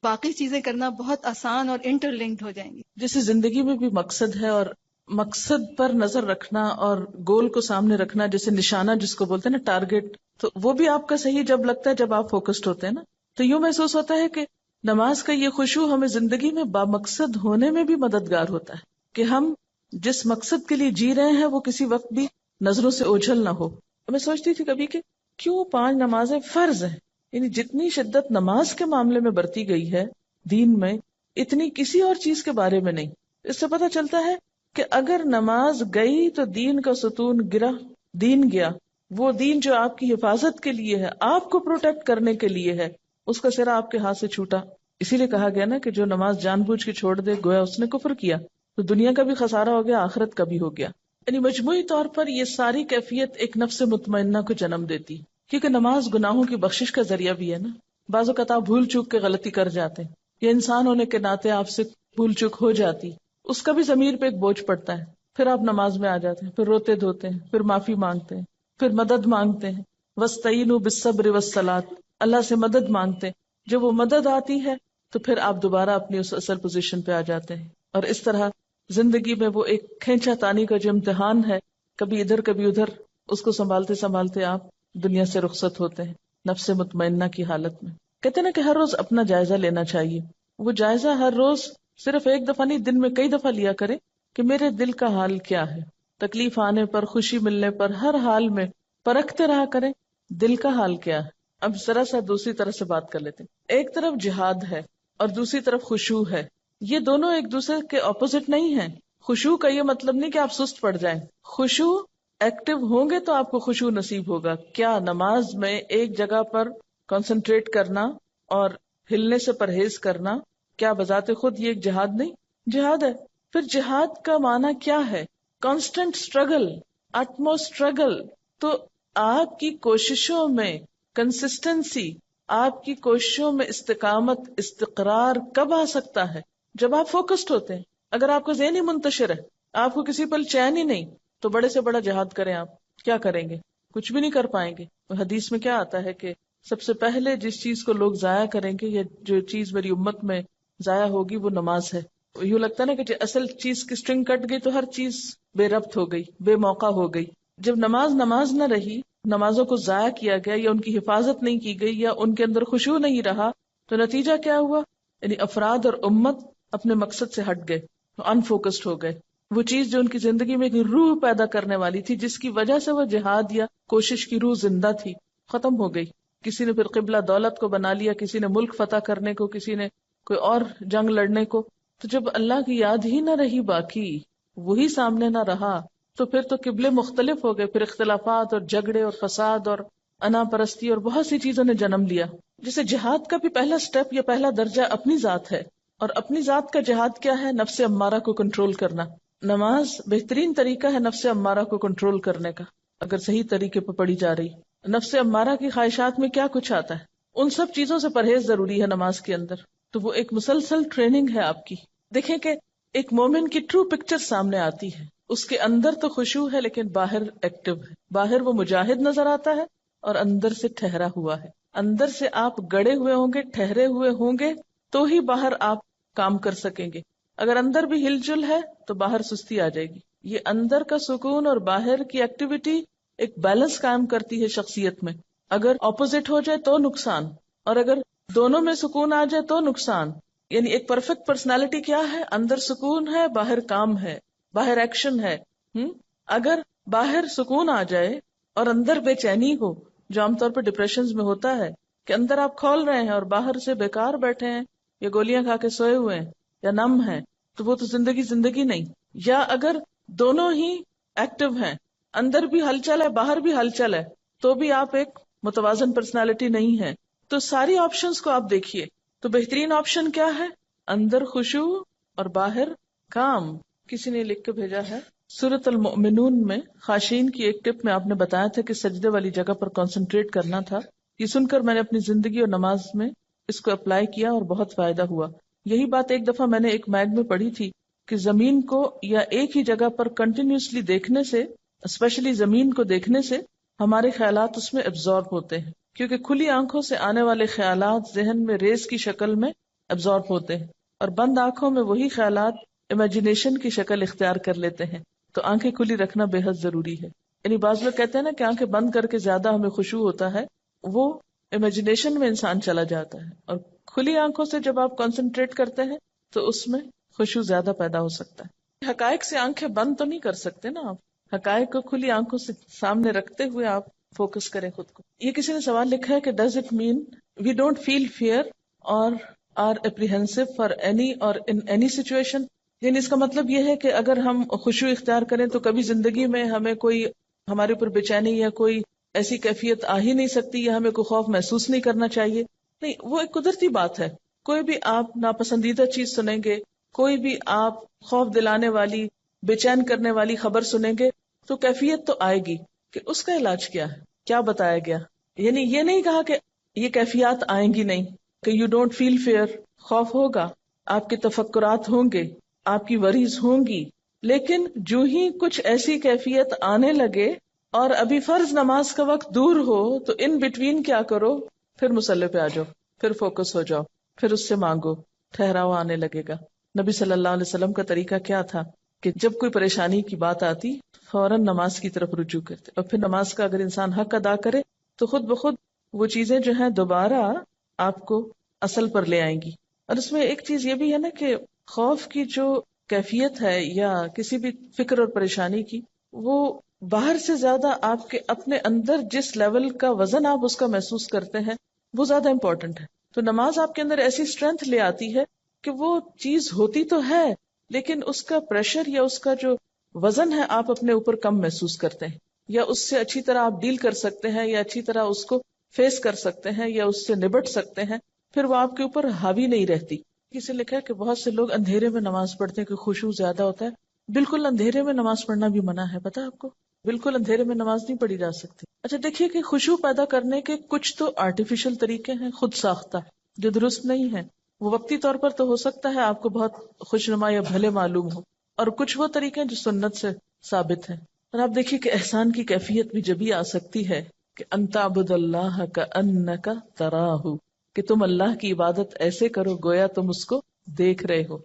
باقی چیزیں کرنا بہت آسان اور انٹر لنکڈ ہو جائیں گی.
جیسے زندگی میں بھی مقصد ہے، اور مقصد پر نظر رکھنا اور گول کو سامنے رکھنا، جیسے نشانہ جس کو بولتے ہیں نا ٹارگٹ، تو وہ بھی آپ کا صحیح جب لگتا ہے جب آپ فوکسڈ ہوتے ہیں نا. تو یوں محسوس ہوتا ہے کہ نماز کا یہ خشوع ہمیں زندگی میں بامقصد ہونے میں بھی مددگار ہوتا ہے کہ ہم جس مقصد کے لیے جی رہے ہیں وہ کسی وقت بھی نظروں سے اوجھل نہ ہو. میں سوچتی تھی کبھی کہ کیوں 5 نمازیں فرض ہیں، یعنی جتنی شدت نماز کے معاملے میں برتی گئی ہے دین میں اتنی کسی اور چیز کے بارے میں نہیں. اس سے پتہ چلتا ہے کہ اگر نماز گئی تو دین کا ستون گرا، دین گیا. وہ دین جو آپ کی حفاظت کے لیے ہے، آپ کو پروٹیکٹ کرنے کے لیے ہے، اس کا سرا آپ کے ہاتھ سے چھوٹا. اسی لیے کہا گیا نا کہ جو نماز جان بوجھ کے چھوڑ دے گویا اس نے کفر کیا. تو دنیا کا بھی خسارہ ہو گیا، آخرت کا بھی ہو گیا. یعنی مجموعی طور پر یہ ساری کیفیت ایک نفس مطمئنہ کو جنم دیتی، کیونکہ نماز گناہوں کی بخشش کا ذریعہ بھی ہے نا. بعض اوقات آپ بھول چوک کے غلطی کر جاتے ہیں، یا انسان ہونے کے ناطے آپ سے بھول چوک ہو جاتی، اس کا بھی ضمیر پہ ایک بوجھ پڑتا ہے. پھر آپ نماز میں آ جاتے ہیں، پھر روتے دھوتے ہیں، پھر معافی مانگتے ہیں، پھر مدد مانگتے ہیں. وَاسْتَعِینُوا بِالصَّبْرِ وَالصَّلَاةِ، اللہ سے مدد مانگتے ہیں. جب وہ مدد آتی ہے تو پھر آپ دوبارہ اپنی اس اصل پوزیشن پہ آ جاتے ہیں. اور اس طرح زندگی میں وہ ایک کھینچا تانی کا جو امتحان ہے، کبھی ادھر کبھی ادھر، اس کو سنبھالتے سنبھالتے آپ دنیا سے رخصت ہوتے ہیں نفس مطمئنہ کی حالت میں. کہتے ہیں نا کہ ہر روز اپنا جائزہ لینا چاہیے. وہ جائزہ ہر روز صرف ایک دفعہ نہیں، دن میں کئی دفعہ لیا کرے کہ میرے دل کا حال کیا ہے. تکلیف آنے پر، خوشی ملنے پر، ہر حال میں پرکھتے رہا کریں دل کا حال کیا ہے. اب ذرا سا دوسری طرح سے بات کر لیتے ہیں. ایک طرف جہاد ہے اور دوسری طرف خشوع ہے. یہ دونوں ایک دوسرے کے اپوزٹ نہیں ہیں. خشوع کا یہ مطلب نہیں کہ آپ سست پڑ جائیں. خشوع ایکٹیو ہوں گے تو آپ کو خشوع نصیب ہوگا. کیا نماز میں ایک جگہ پر کنسنٹریٹ کرنا اور ہلنے سے پرہیز کرنا، کیا بذات خود یہ ایک جہاد نہیں؟ جہاد ہے. پھر جہاد کا معنی کیا ہے؟ کانسٹنٹ اسٹرگل، اٹمو اسٹرگل. تو آپ کی کوششوں میں کنسسٹنسی، آپ کی کوششوں میں استقامت، استقرار کب آ سکتا ہے؟ جب آپ فوکسڈ ہوتے ہیں. اگر آپ کا ذہن ہی منتشر ہے، آپ کو کسی پل چین ہی نہیں، تو بڑے سے بڑا جہاد کریں، آپ کیا کریں گے؟ کچھ بھی نہیں کر پائیں گے. حدیث میں کیا آتا ہے کہ سب سے پہلے جس چیز کو لوگ ضائع کریں گے یا جو چیز میری امت میں ضائع ہوگی وہ نماز ہے. یوں لگتا ہے نا کہ اصل چیز کی اسٹرنگ کٹ گئی تو ہر چیز بے ربط ہو گئی، بے موقع ہو گئی. جب نماز نہ رہی، نمازوں کو ضائع کیا گیا یا ان کی حفاظت نہیں کی گئی یا ان کے اندر خشوع نہیں رہا، تو نتیجہ کیا ہوا؟ یعنی افراد اور امت اپنے مقصد سے ہٹ گئے، انفوکسڈ ہو گئے. وہ چیز جو ان کی زندگی میں ایک روح پیدا کرنے والی تھی، جس کی وجہ سے وہ جہاد یا کوشش کی روح زندہ تھی، ختم ہو گئی. کسی نے پھر قبلہ دولت کو بنا لیا، کسی نے ملک فتح کرنے کو، کسی نے کوئی اور جنگ لڑنے کو. تو جب اللہ کی یاد ہی نہ رہی، باقی وہی سامنے نہ رہا، تو پھر تو قبلے مختلف ہو گئے. پھر اختلافات اور جھگڑے اور فساد اور انا پرستی اور بہت سی چیزوں نے جنم لیا. جسے جہاد کا بھی پہلا سٹیپ یا پہلا درجہ اپنی ذات ہے. اور اپنی ذات کا جہاد کیا ہے؟ نفس امارہ کو کنٹرول کرنا. نماز بہترین طریقہ ہے نفس امارہ کو کنٹرول کرنے کا، اگر صحیح طریقے پہ پڑھی جا رہی. نفس امارہ کی خواہشات میں کیا کچھ آتا ہے، ان سب چیزوں سے پرہیز ضروری ہے نماز کے اندر. تو وہ ایک مسلسل ٹریننگ ہے آپ کی. دیکھیں کہ ایک مومن کی ٹرو پکچر سامنے آتی ہے. اس کے اندر تو خشوع ہے لیکن باہر ایکٹیو ہے. باہر وہ مجاہد نظر آتا ہے اور اندر سے ٹھہرا ہوا ہے. اندر سے آپ گڑے ہوئے ہوں گے، ٹھہرے ہوئے ہوں گے تو ہی باہر آپ کام کر سکیں گے. اگر اندر بھی ہل جل ہے تو باہر سستی آ جائے گی. یہ اندر کا سکون اور باہر کی ایکٹیویٹی ایک بیلنس قائم کرتی ہے شخصیت میں. اگر اپوزٹ ہو جائے تو نقصان، اور اگر دونوں میں سکون آ جائے تو نقصان. یعنی ایک پرفیکٹ پرسنالٹی کیا ہے؟ اندر سکون ہے، باہر کام ہے، باہر ایکشن ہے. اگر باہر سکون آ جائے اور اندر بے چینی ہو، جو عام طور پہ ڈپریشنز میں ہوتا ہے کہ اندر آپ کھول رہے ہیں اور باہر سے بیکار بیٹھے ہیں یا گولیاں کھا کے سوئے ہوئے ہیں یا نم ہیں، تو وہ تو زندگی نہیں. یا اگر دونوں ہی ایکٹیو ہیں، اندر بھی ہلچل ہے، باہر بھی ہلچل ہے، تو بھی آپ ایک متوازن پرسنالٹی نہیں ہے. تو ساری آپشنز کو آپ دیکھیے. تو بہترین آپشن کیا ہے؟ اندر خشوع اور باہر کام. کسی نے لکھ کے بھیجا ہے سورۃ المؤمنون میں خاشعین کی ایک ٹپ میں آپ نے بتایا تھا کہ سجدے والی جگہ پر کنسنٹریٹ کرنا تھا. یہ سن کر میں نے اپنی زندگی اور نماز میں اس کو اپلائی کیا اور بہت فائدہ ہوا. یہی بات ایک دفعہ میں نے ایک میگ میں پڑھی تھی کہ زمین کو یا ایک ہی جگہ پر کنٹینیوسلی دیکھنے سے، اسپیشلی زمین کو دیکھنے سے، ہمارے خیالات اس میں ایبزارب ہوتے ہیں. کیونکہ کھلی آنکھوں سے آنے والے خیالات ذہن میں ریز کی شکل میں ایبزارب ہوتے ہیں، اور بند آنکھوں میں وہی خیالات امیجنیشن کی شکل اختیار کر لیتے ہیں. تو آنکھیں کھلی رکھنا بے حد ضروری ہے. یعنی بعض لوگ کہتے ہیں نا کہ آنکھیں بند کر کے زیادہ ہمیں خشوع ہوتا ہے، وہ امیجنیشن میں انسان چلا جاتا ہے. اور کھلی آنکھوں سے جب آپ کنسنٹریٹ کرتے ہیں تو اس میں خشوع زیادہ پیدا ہو سکتا ہے. حقائق سے آنکھیں بند تو نہیں کر سکتے نا آپ، حقائق کو کھلی آنکھوں سے سامنے رکھتے ہوئے آپ فوکس کریں خود کو. یہ کسی نے سوال لکھا ہے کہ does it mean we don't feel fear or are apprehensive for any or in any situation? یعنی اس کا مطلب یہ ہے کہ اگر ہم خشوع اختیار کریں تو کبھی زندگی میں ہمیں کوئی ہمارے اوپر بے چینی یا کوئی ایسی کیفیت آ ہی نہیں سکتی یا ہمیں کوئی خوف محسوس نہیں کرنا چاہیے. نہیں، وہ ایک قدرتی بات ہے. کوئی بھی آپ ناپسندیدہ چیز سنیں گے، کوئی بھی آپ خوف دلانے والی، بے چین کرنے والی خبر سنیں گے تو کیفیت تو آئے گی. کہ اس کا علاج کیا ہے، کیا بتایا گیا؟ یعنی یہ نہیں کہا کہ یہ کیفیات آئیں گی نہیں، کہ یو ڈونٹ فیل فیئر. خوف ہوگا، آپ کے تفکرات ہوں گے، آپ کی وریز ہوں گی، لیکن جو ہی کچھ ایسی کیفیت آنے لگے اور ابھی فرض نماز کا وقت دور ہو تو ان بٹوین کیا کرو؟ پھر مصلی پہ آ جاؤ، پھر فوکس ہو جاؤ، پھر اس سے مانگو، ٹھہراؤ آنے لگے گا. نبی صلی اللہ علیہ وسلم کا طریقہ کیا تھا کہ جب کوئی پریشانی کی بات آتی فوراً نماز کی طرف رجوع کرتے، اور پھر نماز کا اگر انسان حق ادا کرے تو خود بخود وہ چیزیں جو ہیں دوبارہ آپ کو اصل پر لے آئیں گی. اور اس میں ایک چیز یہ بھی ہے نا کہ خوف کی جو کیفیت ہے یا کسی بھی فکر اور پریشانی کی، وہ باہر سے زیادہ آپ کے اپنے اندر جس لیول کا وزن آپ اس کا محسوس کرتے ہیں وہ زیادہ امپورٹنٹ ہے. تو نماز آپ کے اندر ایسی اسٹرینتھ لے آتی ہے کہ وہ چیز ہوتی تو ہے لیکن اس کا پریشر یا اس کا جو وزن ہے آپ اپنے اوپر کم محسوس کرتے ہیں، یا اس سے اچھی طرح آپ ڈیل کر سکتے ہیں، یا اچھی طرح اس کو فیس کر سکتے ہیں، یا اس سے نبٹ سکتے ہیں. پھر وہ آپ کے اوپر حاوی نہیں رہتی. کسی لکھا ہے کہ بہت سے لوگ اندھیرے میں نماز پڑھتے ہیں کہ خشوع زیادہ ہوتا ہے. بالکل اندھیرے میں نماز پڑھنا بھی منع ہے، پتہ ہے آپ کو؟ بالکل اندھیرے میں نماز نہیں پڑھی جا سکتی. اچھا دیکھیے کہ خشوع پیدا کرنے کے کچھ تو آرٹیفیشل طریقے ہیں خود ساختہ جو درست نہیں ہے. وہ وقتی طور پر تو ہو سکتا ہے آپ کو بہت خوشنما یا بھلے معلوم ہو، اور کچھ وہ طریقے ہیں جو سنت سے ثابت ہیں. اور آپ دیکھیے کہ احسان کی کیفیت بھی جبھی آ سکتی ہے کہ ان تعبد اللہ کأنک تراہ، کہ تم اللہ کی عبادت ایسے کرو گویا تم اس کو دیکھ رہے ہو.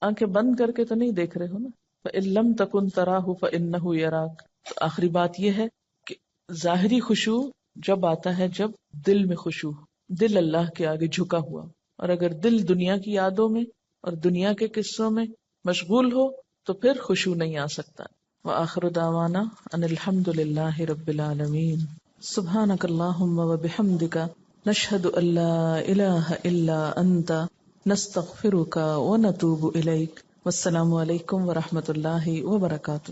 آنکھیں بند کر کے تو نہیں دیکھ رہے ہو نا. فإن لم تکن تراہ فإنہ یراک. تو آخری بات یہ ہے کہ ظاہری خشوع جب آتا ہے جب دل میں خشوع، دل اللہ کے آگے جھکا ہوا. اور اگر دل دنیا کی یادوں میں اور دنیا کے قصوں میں مشغول ہو تو پھر خشوع نہیں آ سکتا. وآخر دعوانا ان الحمد للہ رب العالمین. سبحانک اللہم وبحمدک نشہد ان لا الہ الا انت نستغفرک ونتوب الیک. والسلام علیکم ورحمۃ اللہ وبرکاتہ.